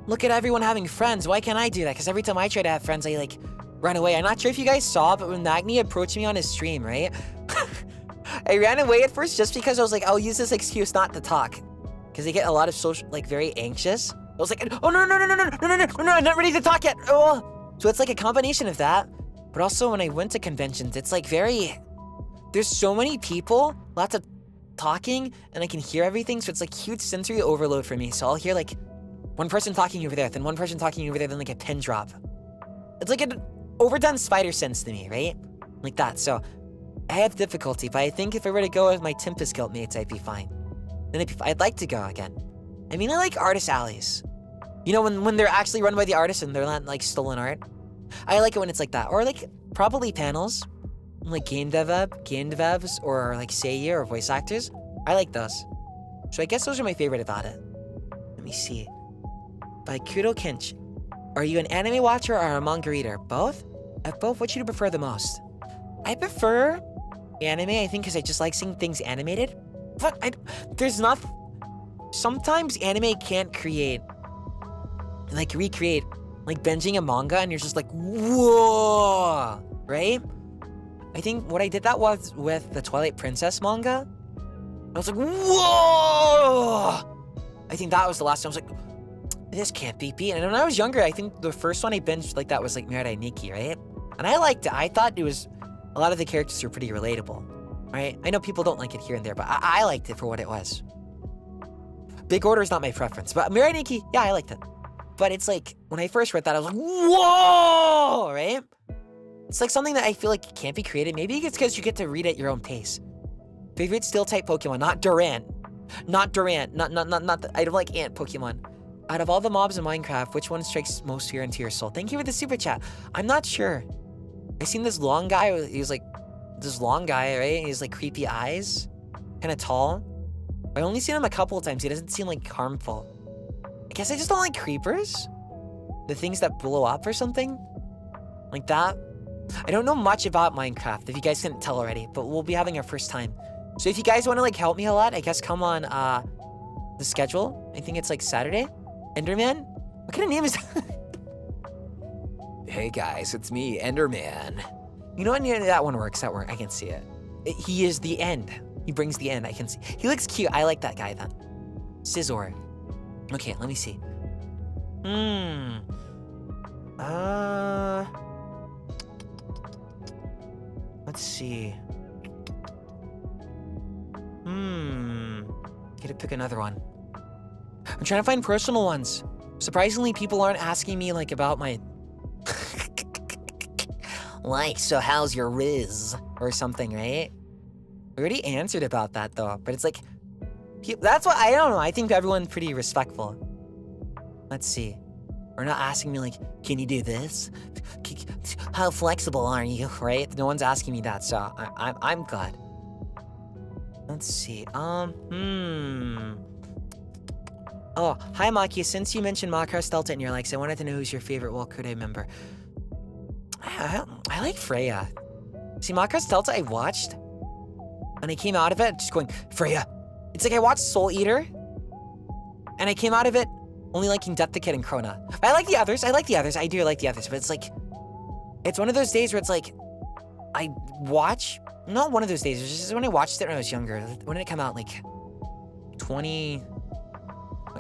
look at everyone having friends. Why can't I do that? Because every time I try to have friends, I like run away. I'm not sure if you guys saw, but when Magni approached me on his stream, right? I ran away at first just because I was like, I'll use this excuse not to talk. Because they get a lot of social, like very anxious. I was like, oh no, I'm not ready to talk yet. Oh. So it's like a combination of that. But also when I went to conventions, it's like there's so many people, lots of talking, and I can hear everything. So it's like huge sensory overload for me. So I'll hear like one person talking over there, then one person talking over there, then like a pin drop. It's like an overdone spider sense to me, right? Like that. So I have difficulty, but I think if I were to go with my TEMPUS guildmates, I'd be fine. Then I'd like to go again. I mean, I like artist alleys. You know, when they're actually run by the artists and they're not like stolen art. I like it when it's like that. Or like probably panels, like game devs, or like seiyuu or voice actors. I like those. So I guess those are my favorite about it. Let me see. By Kudo Kinch. Are you an anime watcher or a manga reader? Both? At both, what do you prefer the most? I prefer anime, I think, because I just like seeing things animated. But there's not... Sometimes anime can't recreate, like binging a manga and you're just like, whoa, right? I think what I did that was with the Twilight Princess manga. I was like, whoa! I think that was the last time I was like, this can't be beat. And when I was younger, I think the first one I binged like that was like Mirai Nikki, right? And I liked it. I thought it was, a lot of the characters were pretty relatable, right? I know people don't like it here and there, but I liked it for what it was. Big Order is not my preference, but Mirai Nikki, yeah, I liked it. But it's like, when I first read that, I was like, whoa, right? It's like something that I feel like can't be created. Maybe it's because you get to read at your own pace. Favorite steel-type Pokemon, not Durant. Not Durant, not I don't like ant Pokemon. Out of all the mobs in Minecraft, which one strikes most fear into your soul? Thank you for the super chat. I'm not sure. I seen this long guy, he was like, this long guy, right? He's like creepy eyes, kind of tall. I only seen him a couple of times. He doesn't seem like harmful. I guess I just don't like creepers. The things that blow up or something. Like that. I don't know much about Minecraft, if you guys couldn't tell already, but we'll be having our first time. So if you guys want to like help me a lot, I guess come on the schedule. I think it's like Saturday. Enderman? What kind of name is that? Hey guys, it's me, Enderman. You know what? Yeah, that one works. That works. I can see it. He is the end. He brings the end. I can see. He looks cute. I like that guy then. Scizor. Okay, let me see. Let's see. Gotta pick another one. I'm trying to find personal ones. Surprisingly, people aren't asking me, like, about my... like, so how's your riz? Or something, right? We already answered about that, though. But it's like... That's what... I don't know. I think everyone's pretty respectful. Let's see. We're not asking me, like, can you do this? How flexible are you, right? No one's asking me that, so I'm good. Let's see. Oh, hi, Maki. Since you mentioned Macros Delta in your likes, I wanted to know who's your favorite Walkude member. I like Freya. See, Macros Delta I watched, and I came out of it just going, Freya. It's like I watched Soul Eater, and I came out of it only liking Death the Kid and Krona. I like the others. I do like the others, but it's like, it's one of those days where it's like, I watch, not one of those days, it was just when I watched it when I was younger. When did it come out? Like,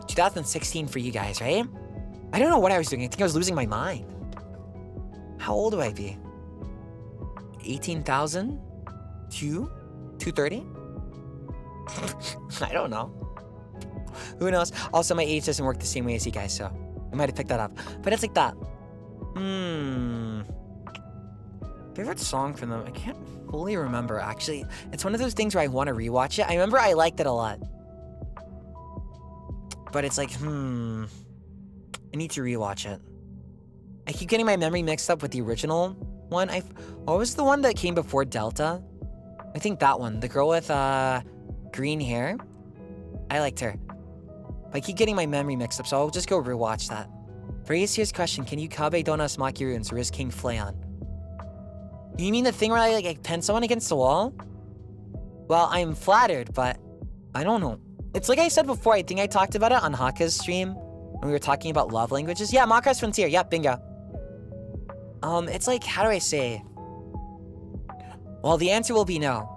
2016 for you guys, right? I don't know what I was doing. I think I was losing my mind. How old do I be? 18,000? 230? I don't know. Who knows? Also, my age doesn't work the same way as you guys, so I might have picked that up. But it's like that. Favorite song from them? I can't fully remember, actually. It's one of those things where I want to rewatch it. I remember I liked it a lot. But it's like, I need to rewatch it. I keep getting my memory mixed up with the original one. What was the one that came before Delta? I think that one. The girl with green hair. I liked her. But I keep getting my memory mixed up, so I'll just go rewatch that. Reyes, here's a question. Can you Kabe Donas Maki runes or is King Flayon? You mean the thing where I pin someone against the wall? Well, I'm flattered, but I don't know. It's like I said before, I think I talked about it on Haka's stream when we were talking about love languages. Yeah, Macross Frontier. Yep, bingo. It's like, how do I say? Well, the answer will be no.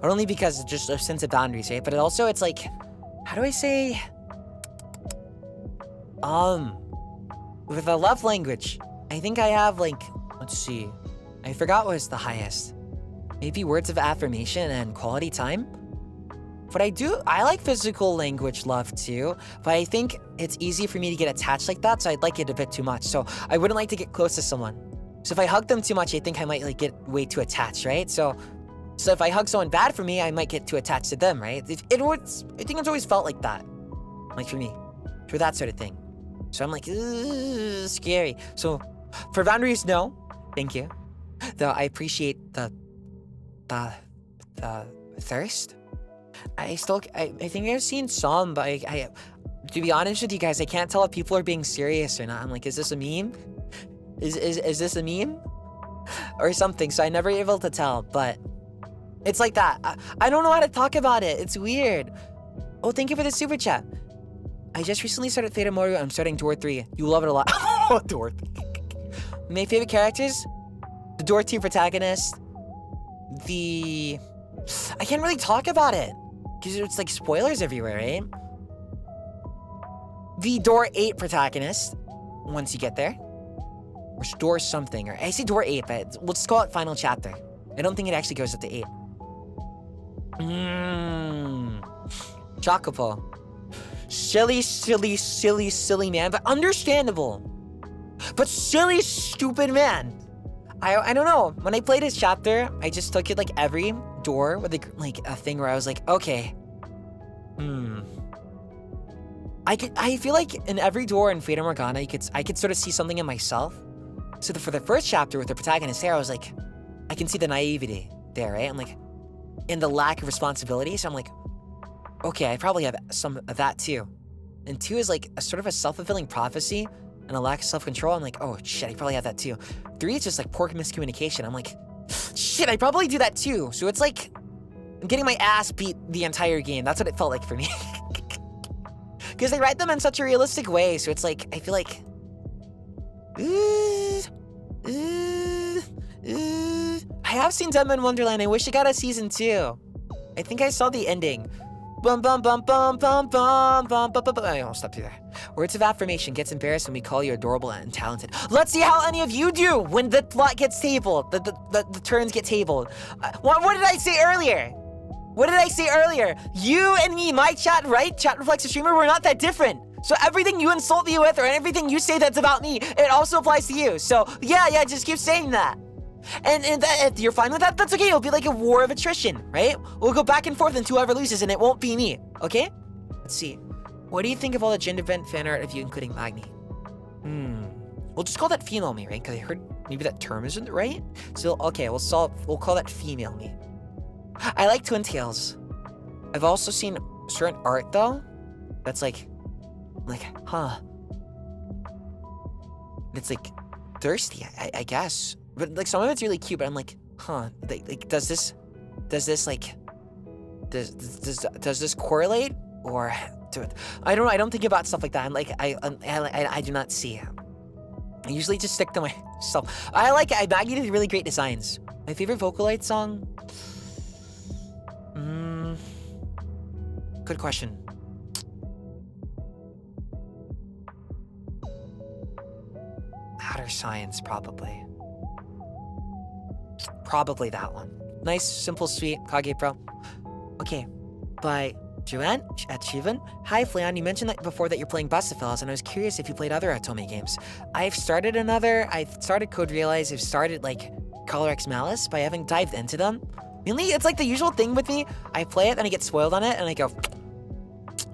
Or only because it's just a sense of boundaries, right? But also, it's like, how do I say? With a love language, I think I have like, let's see. I forgot what was the highest. Maybe words of affirmation and quality time? But I like physical language love too, but I think it's easy for me to get attached like that, so I'd like it a bit too much. So I wouldn't like to get close to someone. So if I hug them too much, I think I might like get way too attached, right? So if I hug someone bad for me, I might get too attached to them, right? I think it's always felt like that. Like for me, for that sort of thing. So I'm like, ooh, scary. So for boundaries, no, thank you. Though I appreciate the thirst. I think I've seen some, but I to be honest with you guys, I can't tell if people are being serious or not. I'm like, is this a meme? Is this a meme? Or something, so I never able to tell, but it's like that. I don't know how to talk about it. It's weird. Oh, thank you for the super chat. I just recently started Theta Moru. I'm starting Door 3. You love it a lot. Oh, Door 3. My favorite characters? The Door 2 protagonist. I can't really talk about it. Because it's like spoilers everywhere, right? The Door 8 protagonist. Once you get there. Or Door something. Or I say Door 8, but let's call it Final Chapter. I don't think it actually goes up to 8. Chocobo. Silly, silly, silly, silly man, but understandable. But silly, stupid man. I don't know. When I played his chapter, I just took it like every door with a thing where I was like, okay. I feel like in every door in Fata Morgana, I could sort of see something in myself. So for the first chapter with the protagonist there, I was like, I can see the naivety there, right? I'm like, in the lack of responsibility. So I'm like, okay, I probably have some of that too. And 2 is like a sort of a self-fulfilling prophecy and a lack of self-control. I'm like, oh shit, I probably have that too. 3 is just like poor miscommunication. I'm like, shit, I probably do that too. So it's like, I'm getting my ass beat the entire game. That's what it felt like for me. Because they write them in such a realistic way. So it's like, I feel like, I have seen Deadman Wonderland. I wish it got a season 2. I think I saw the ending. Bum bum bum bum bum bum bum bum bum. I almost stopped you there. Words of affirmation gets embarrassed when we call you adorable and talented. Let's see how any of you do when the plot gets tabled, the turns get tabled. What did I say earlier? What did I say earlier? You and me, my chat, right? Chat reflects a streamer, we're not that different. So everything you insult me with or everything you say that's about me, it also applies to you. So yeah, just keep saying that. And if you're fine with that, that's okay. It'll be like a war of attrition, right? We'll go back and forth and whoever loses and it won't be me, okay? Let's see. What do you think of all the gender bent fan art of you, including Magni? We'll just call that female me, right? Because I heard maybe that term isn't right. So, okay, we'll call that female me. I like Twin Tails. I've also seen certain art, though, that's like, huh. It's like thirsty, I guess. But like some of it's really cute, but I'm like, huh, like does this correlate or do it? I don't know. I don't think about stuff like that. I'm like, I do not see. I usually just stick to myself. Maggie did really great designs. My favorite Vocalite song? Good question. Outer Science, probably. Probably that one. Nice, simple, sweet, Kage Pro. Okay, by Joanne at Shivan. Hi, Flayon. You mentioned that before that you're playing Bustafellas, and I was curious if you played other Otome games. I've started Code Realize, I've started like Color X Malice, but I haven't dived into them. Mainly, it's like the usual thing with me. I play it, and I get spoiled on it, and I go,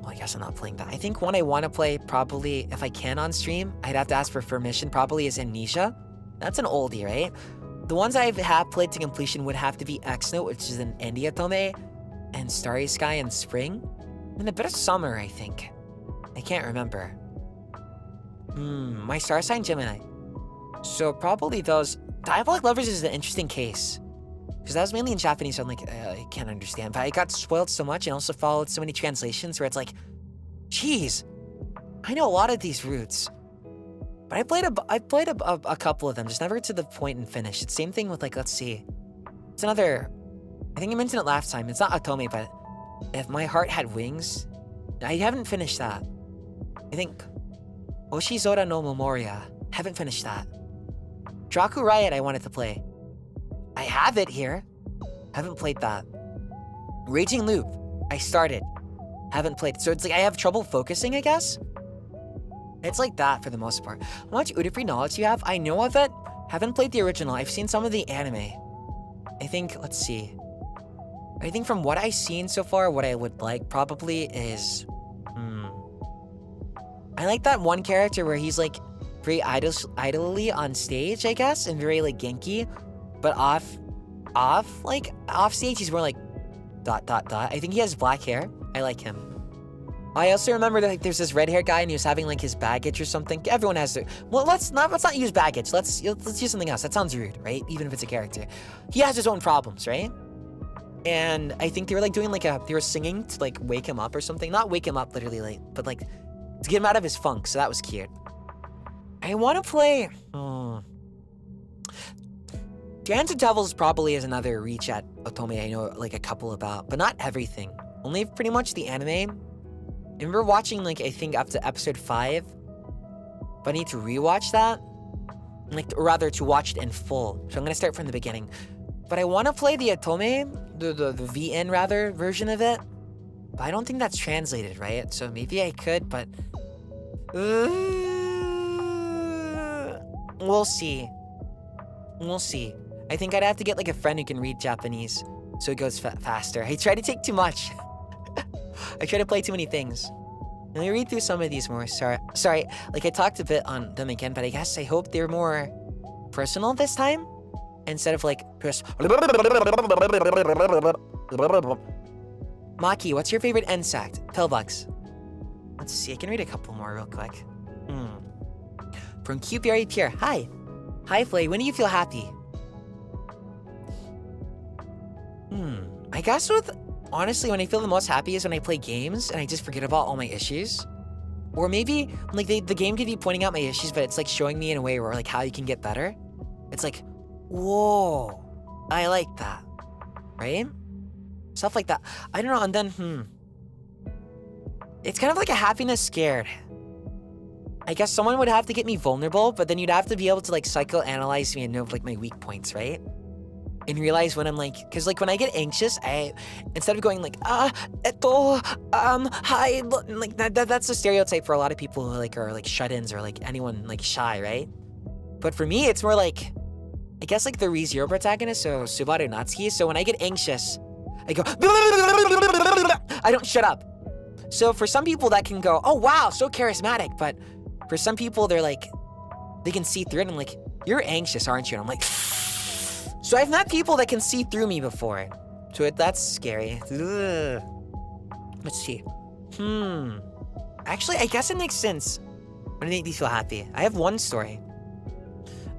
well, I guess I'm not playing that. I think one I want to play, probably, if I can on stream, I'd have to ask for permission, probably is Amnesia. That's an oldie, right? The ones I have played to completion would have to be X-Note, which is an indie Otome, and Starry Sky and Spring, and a bit of Summer, I think. I can't remember. My star sign, Gemini. So probably those. Diabolic Lovers is an interesting case. Because that was mainly in Japanese, so I'm like, I can't understand. But I got spoiled so much and also followed so many translations where it's like, geez, I know a lot of these roots. But I played a couple of them, just never to the point and finish. It's same thing with like, let's see. It's another, I think I mentioned it last time. It's not Otome, but If My Heart Had Wings. I haven't finished that. I think Oshizora no Memoria. Haven't finished that. Draku Riot I wanted to play. I have it here. Haven't played that. Raging Loop. I started. Haven't played. So it's like I have trouble focusing, I guess? It's like that for the most part. How much Udafree knowledge do you have? I know of it. Haven't played the original. I've seen some of the anime. I think, let's see. I think from what I've seen so far, what I would like probably is... I like that one character where he's like very idly on stage, I guess, and very like Genki. But off stage, he's more like ... I think he has black hair. I like him. I also remember that like, there's this red hair guy and he was having like his baggage or something. Everyone has their... Well, let's not use baggage. Let's use something else. That sounds rude, right? Even if it's a character. He has his own problems, right? And I think they were like doing like they were singing to like wake him up or something. Not wake him up literally, like, but like to get him out of his funk. So that was cute. I want to play... Dance of Devils probably is another reach at Otome I know like a couple about, but not everything. Only pretty much the anime. I remember watching like I think up to episode 5, but I need to rewatch that. Like, or rather to watch it in full. So I'm gonna start from the beginning. But I want to play the Otome, the VN rather version of it. But I don't think that's translated, right? So maybe I could, but we'll see. We'll see. I think I'd have to get like a friend who can read Japanese, so it goes faster. I try to take too much. I try to play too many things. Let me read through some of these more. Sorry. Like I talked a bit on them again, but I guess I hope they're more personal this time instead of like Maki, what's your favorite insect? Pillbugs. Let's see. I can read a couple more real quick. From Cuberry Pierre. Hi, Flay. When do you feel happy? I guess honestly, when I feel the most happy is when I play games and I just forget about all my issues. Or maybe, like, the game could be pointing out my issues, but it's, like, showing me in a way where, like, how you can get better. It's like, whoa, I like that. Right? Stuff like that. I don't know, and then, It's kind of like a happiness scared. I guess someone would have to get me vulnerable, but then you'd have to be able to like psychoanalyze me and know like my weak points, right? And realize when I'm like, because like when I get anxious, instead of going like hi, like that's a stereotype for a lot of people who like are like shut-ins or like anyone like shy, right? But for me, it's more like, I guess like the ReZero protagonist, so Subaru Natsuki. So when I get anxious, I go, I don't shut up. So for some people that can go, oh wow, so charismatic. But for some people, they're like, they can see through it and like, you're anxious, aren't you? And I'm like, so I've met people that can see through me before. So that's scary. Ugh. Let's see. Actually, I guess it makes sense. What make me feel happy? I have one story.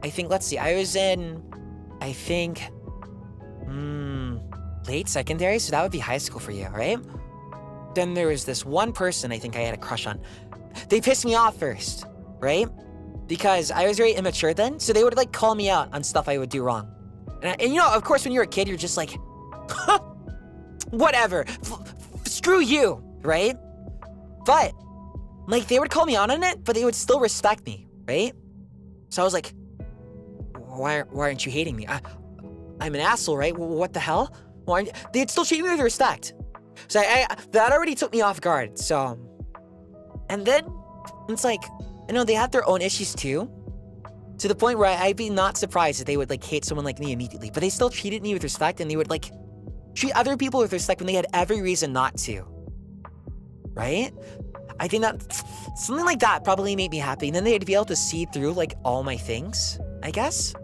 I think, let's see. I was in, I think, late secondary. So that would be high school for you, right? Then there was this one person I think I had a crush on. They pissed me off first, right? Because I was very immature then. So they would like call me out on stuff I would do wrong. And you know, of course, when you're a kid, you're just like, whatever, screw you, right? But like they would call me out on it, but they would still respect me, right? So I was like, why aren't you hating me? I'm an asshole, right? What the hell? They'd still treat me with respect. So that already took me off guard. So, and then it's like, you know, they have their own issues too. To the point where I'd be not surprised if they would like hate someone like me immediately, but they still treated me with respect and they would like treat other people with respect when they had every reason not to. Right? I think that something like that probably made me happy. And then they'd be able to see through like all my things, I guess.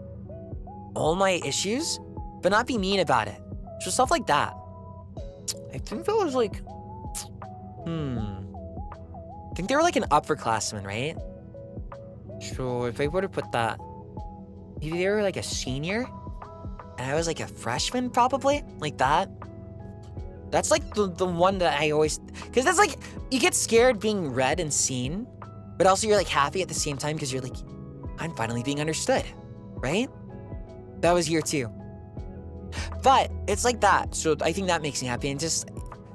All my issues, but not be mean about it. So stuff like that. I think that was like, I think they were like an upperclassman, right? So if I were to put that, maybe they were like a senior, and I was like a freshman probably, like that. That's like the one that I always, because that's like, you get scared being read and seen, but also you're like happy at the same time because you're like, I'm finally being understood, right? That was year 2. But it's like that, so I think that makes me happy. And just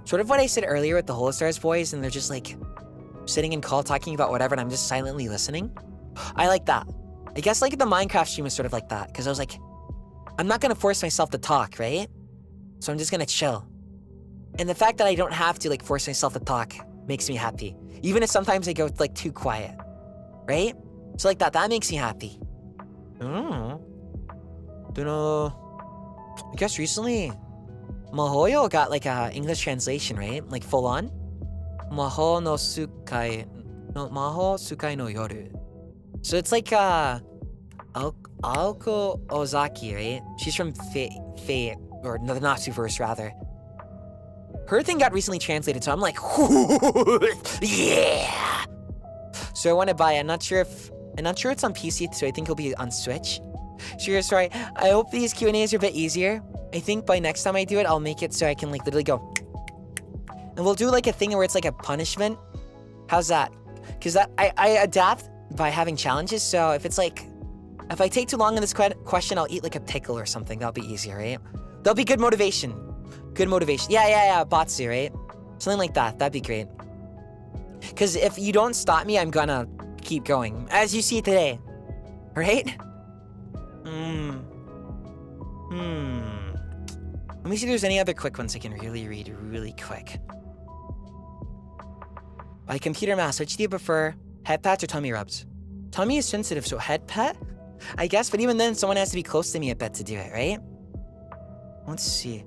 sort of what I said earlier with the HOLOSTARS boys, and they're just like sitting in call talking about whatever, and I'm just silently listening. I like that. I guess like the Minecraft stream was sort of like that, because I was like, I'm not gonna force myself to talk, right? So I'm just gonna chill. And the fact that I don't have to like force myself to talk makes me happy. Even if sometimes I go like too quiet, right? So like that makes me happy. Don't know. I guess recently, Mahoyo got like a English translation, right? Like full on. Maho sukai no yoru. So it's like Aoko Ozaki, right? She's from Fate, or the Natsuverse rather. Her thing got recently translated, so I'm like, yeah. So I want to buy it. I'm not sure it's on PC, so I think it'll be on Switch. Sure, sorry. I hope these Q&As are a bit easier. I think by next time I do it, I'll make it so I can like literally go. And we'll do like a thing where it's like a punishment. How's that? Because I adapt by having challenges. So if it's like, if I take too long on this question, I'll eat like a pickle or something. That'll be easier, right? That'll be good motivation. Good motivation. Yeah, Batsu, right? Something like that. That'd be great. Because if you don't stop me, I'm gonna keep going. As you see today. Right? Let me see if there's any other quick ones I can really read really quick. By computer mass, which do you prefer? Head pats or tummy rubs? Tummy is sensitive, so head pat? I guess, but even then, someone has to be close to me, I bet, to do it, right? Let's see.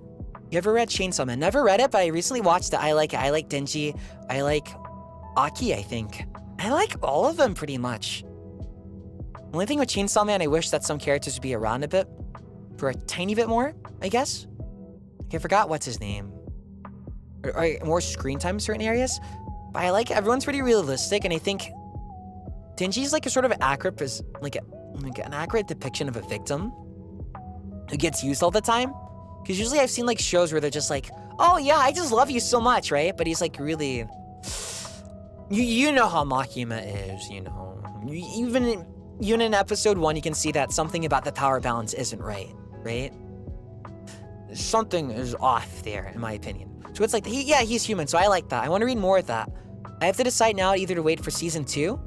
You ever read Chainsaw Man? Never read it, but I recently watched it. I like it. I like Denji. I like Aki, I think. I like all of them, pretty much. The only thing with Chainsaw Man, I wish that some characters would be around a bit. For a tiny bit more, I guess. I forgot what's his name. Or more screen time in certain areas. But I like everyone's pretty realistic, and I think Denji's like a sort of accurate, like an accurate depiction of a victim who gets used all the time. Because usually I've seen like shows where they're just like, oh yeah, I just love you so much, right? But he's like really, you know how Machina is, you know. Even in episode 1, you can see that something about the power balance isn't right? Something is off there, in my opinion. So it's like, he's human, so I like that. I want to read more of that. I have to decide now either to wait for season 2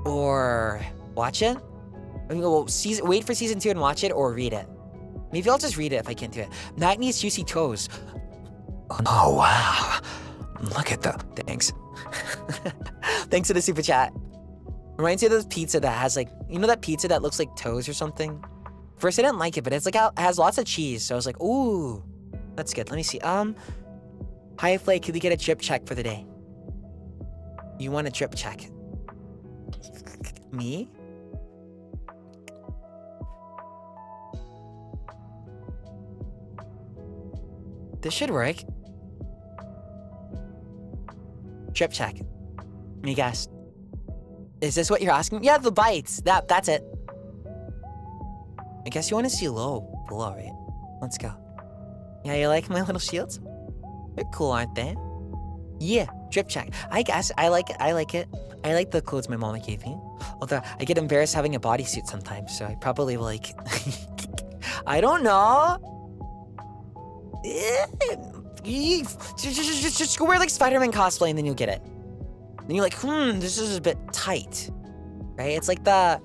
or watch it. I mean, well, wait for season 2 and watch it, or read it. Maybe I'll just read it if I can't do it. Magni's Juicy Toes. Oh, wow. Look at the... Thanks. Thanks for the super chat. Reminds me of this pizza that has like, you know that pizza that looks like toes or something? First I didn't like it, but it's like, it has lots of cheese. So I was like, ooh, that's good. Let me see. Hi Flay, could we get a drip check for the day? You want a drip check? Me? This should work. Drip check. Let me guess. Is this what you're asking? Yeah, the bites. That's it. I guess you want to see below, right? Let's go. Yeah, you like my little shields? They're cool, aren't they? Yeah, drip check. I guess I like it. I like the clothes my mama gave me. Although I get embarrassed having a bodysuit sometimes, so I probably like. I don't know. Just go wear like Spider-Man cosplay and then you'll get it. Then you're like, this is a bit tight, right? It's like that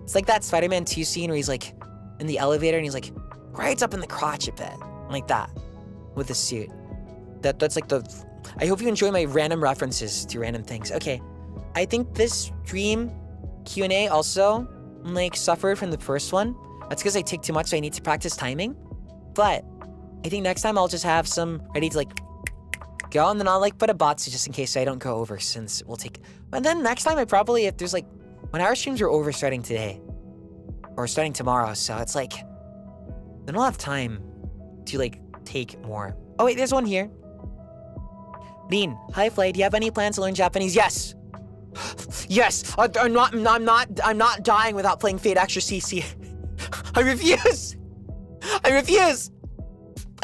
Spider-Man 2 scene where he's like in the elevator and he's like, right up in the crotch a bit, like that, with the suit. That's like the. I hope you enjoy my random references to random things. Okay, I think this stream Q&A also like suffered from the first one. That's because I take too much, so I need to practice timing. But I think next time I'll just have some ready to like go, and then I'll like put a bot just in case so I don't go over, since we'll take. And then next time I probably, if there's like, when our streams are over starting today or starting tomorrow, so it's like then I'll have time to like take more. Oh wait, there's one here. Bean, hi Flay, do you have any plans to learn Japanese? Yes. Yes. I'm not dying without playing Fate Extra CC. I refuse.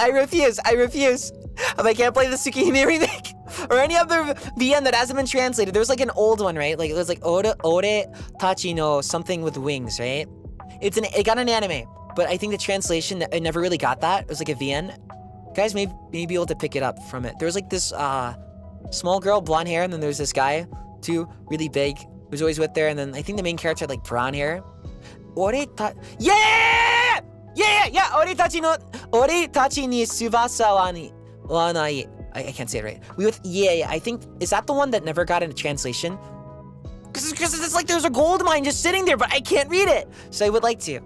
If I can't play the Tsukihime remake or any other VN that hasn't been translated, there's like an old one, right? Like it was like Ore Tachi no something with wings, right? It got an anime, but I think the translation, I never really got that. It was like a VN. Guys may be able to pick it up from it. There was like this small girl, blonde hair, and then there's this guy, too, really big, who's always with her, and then I think the main character had like brown hair. Ore tachi ni subasa wa nai. I can't say it right. I think, is that the one that never got a translation? Because it's like there's a gold mine just sitting there, but I can't read it. So I would like to.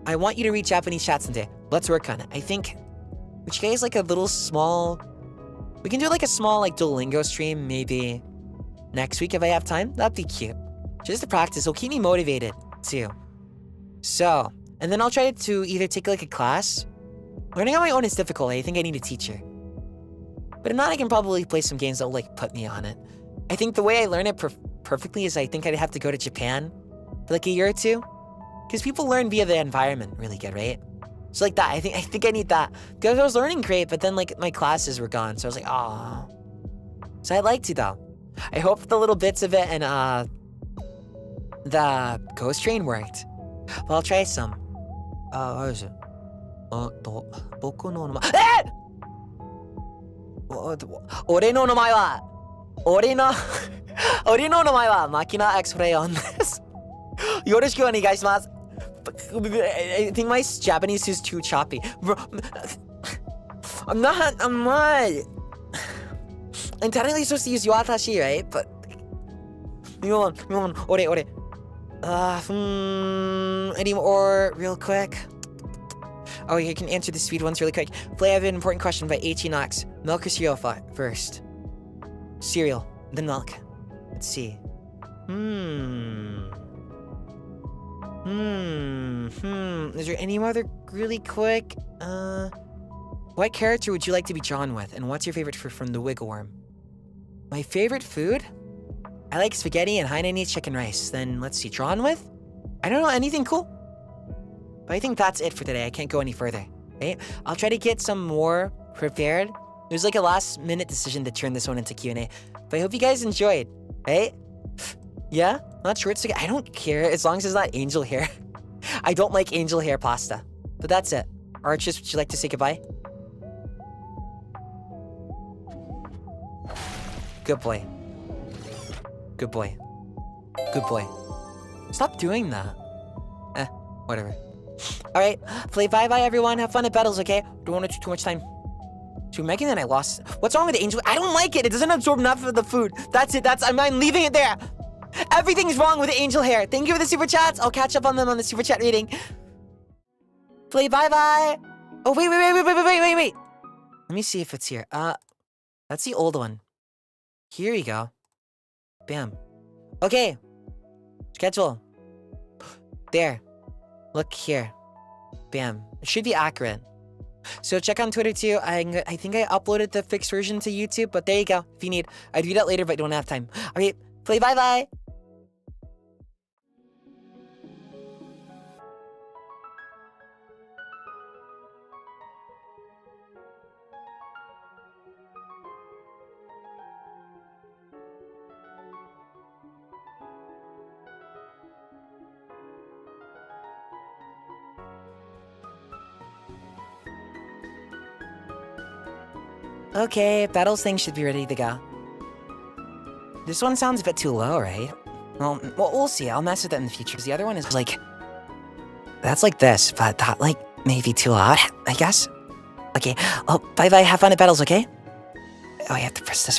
I want you to read Japanese chat someday. Let's work on it. I think, would you guys like a little small, we can do like a small like Duolingo stream maybe next week if I have time. That'd be cute. Just to practice, it'll keep me motivated too. So, and then I'll try to either take like a class. Learning on my own is difficult. I think I need a teacher. But if not, I can probably play some games that will like put me on it. I think the way I learn it perfectly is I think I'd have to go to Japan for like a year or two. Because people learn via the environment really good, right? So like that, I think I need that. Because I was learning great, but then like my classes were gone. So I was like, oh. So I'd like to though. I hope the little bits of it and the ghost train worked. But I'll try some. What is it? Boku no namae. Ah! Ore no namae wa. Ore no namae wa Machina x Flayon desu. Yoroshiku onegaishimasu. I think my Japanese is too choppy. I'm not. I'm technically supposed to use watashi, right? But ore. Any more real quick? Oh, you can answer the speed ones really quick. Play, I have an important question by H.E. Knox. Milk or cereal first? Cereal, then milk. Let's see. Is there any other really quick? What character would you like to be drawn with? And what's your favorite food from the Wiggle Worm? My favorite food? I like spaghetti and Hainanese chicken rice. Then let's see, drawn with? I don't know, anything cool? But I think that's it for today. I can't go any further, right? I'll try to get some more prepared. It was like a last minute decision to turn this one into Q&A. But I hope you guys enjoyed, right? Yeah? Not sure it's like, I don't care as long as it's not angel hair. I don't like angel hair pasta. But that's it. Archers, would you like to say goodbye? Good boy. Good boy. Good boy. Stop doing that. Whatever. Alright, play bye-bye everyone. Have fun at battles, okay? Don't want to take too much time. So Megan and I lost. What's wrong with the angel? I don't like it. It doesn't absorb enough of the food. That's it. I'm leaving it there. Everything's wrong with the angel hair. Thank you for the super chats. I'll catch up on them on the super chat reading. Play bye-bye. Oh, wait. Let me see if it's here. That's the old one. Here you go. Bam. Okay. Schedule. There. Look here. Bam. It should be accurate. So check on Twitter too. I think I uploaded the fixed version to YouTube, but there you go. If you need, I'd do that later, but I don't have time. Alright, play bye-bye. Okay, battles thing should be ready to go. This one sounds a bit too low, right? Well, we'll see. I'll mess with it in the future. The other one is like... That's like this, but that, like, may be too loud, I guess? Okay, oh, bye-bye. Have fun at battles, okay? Oh, I have to press this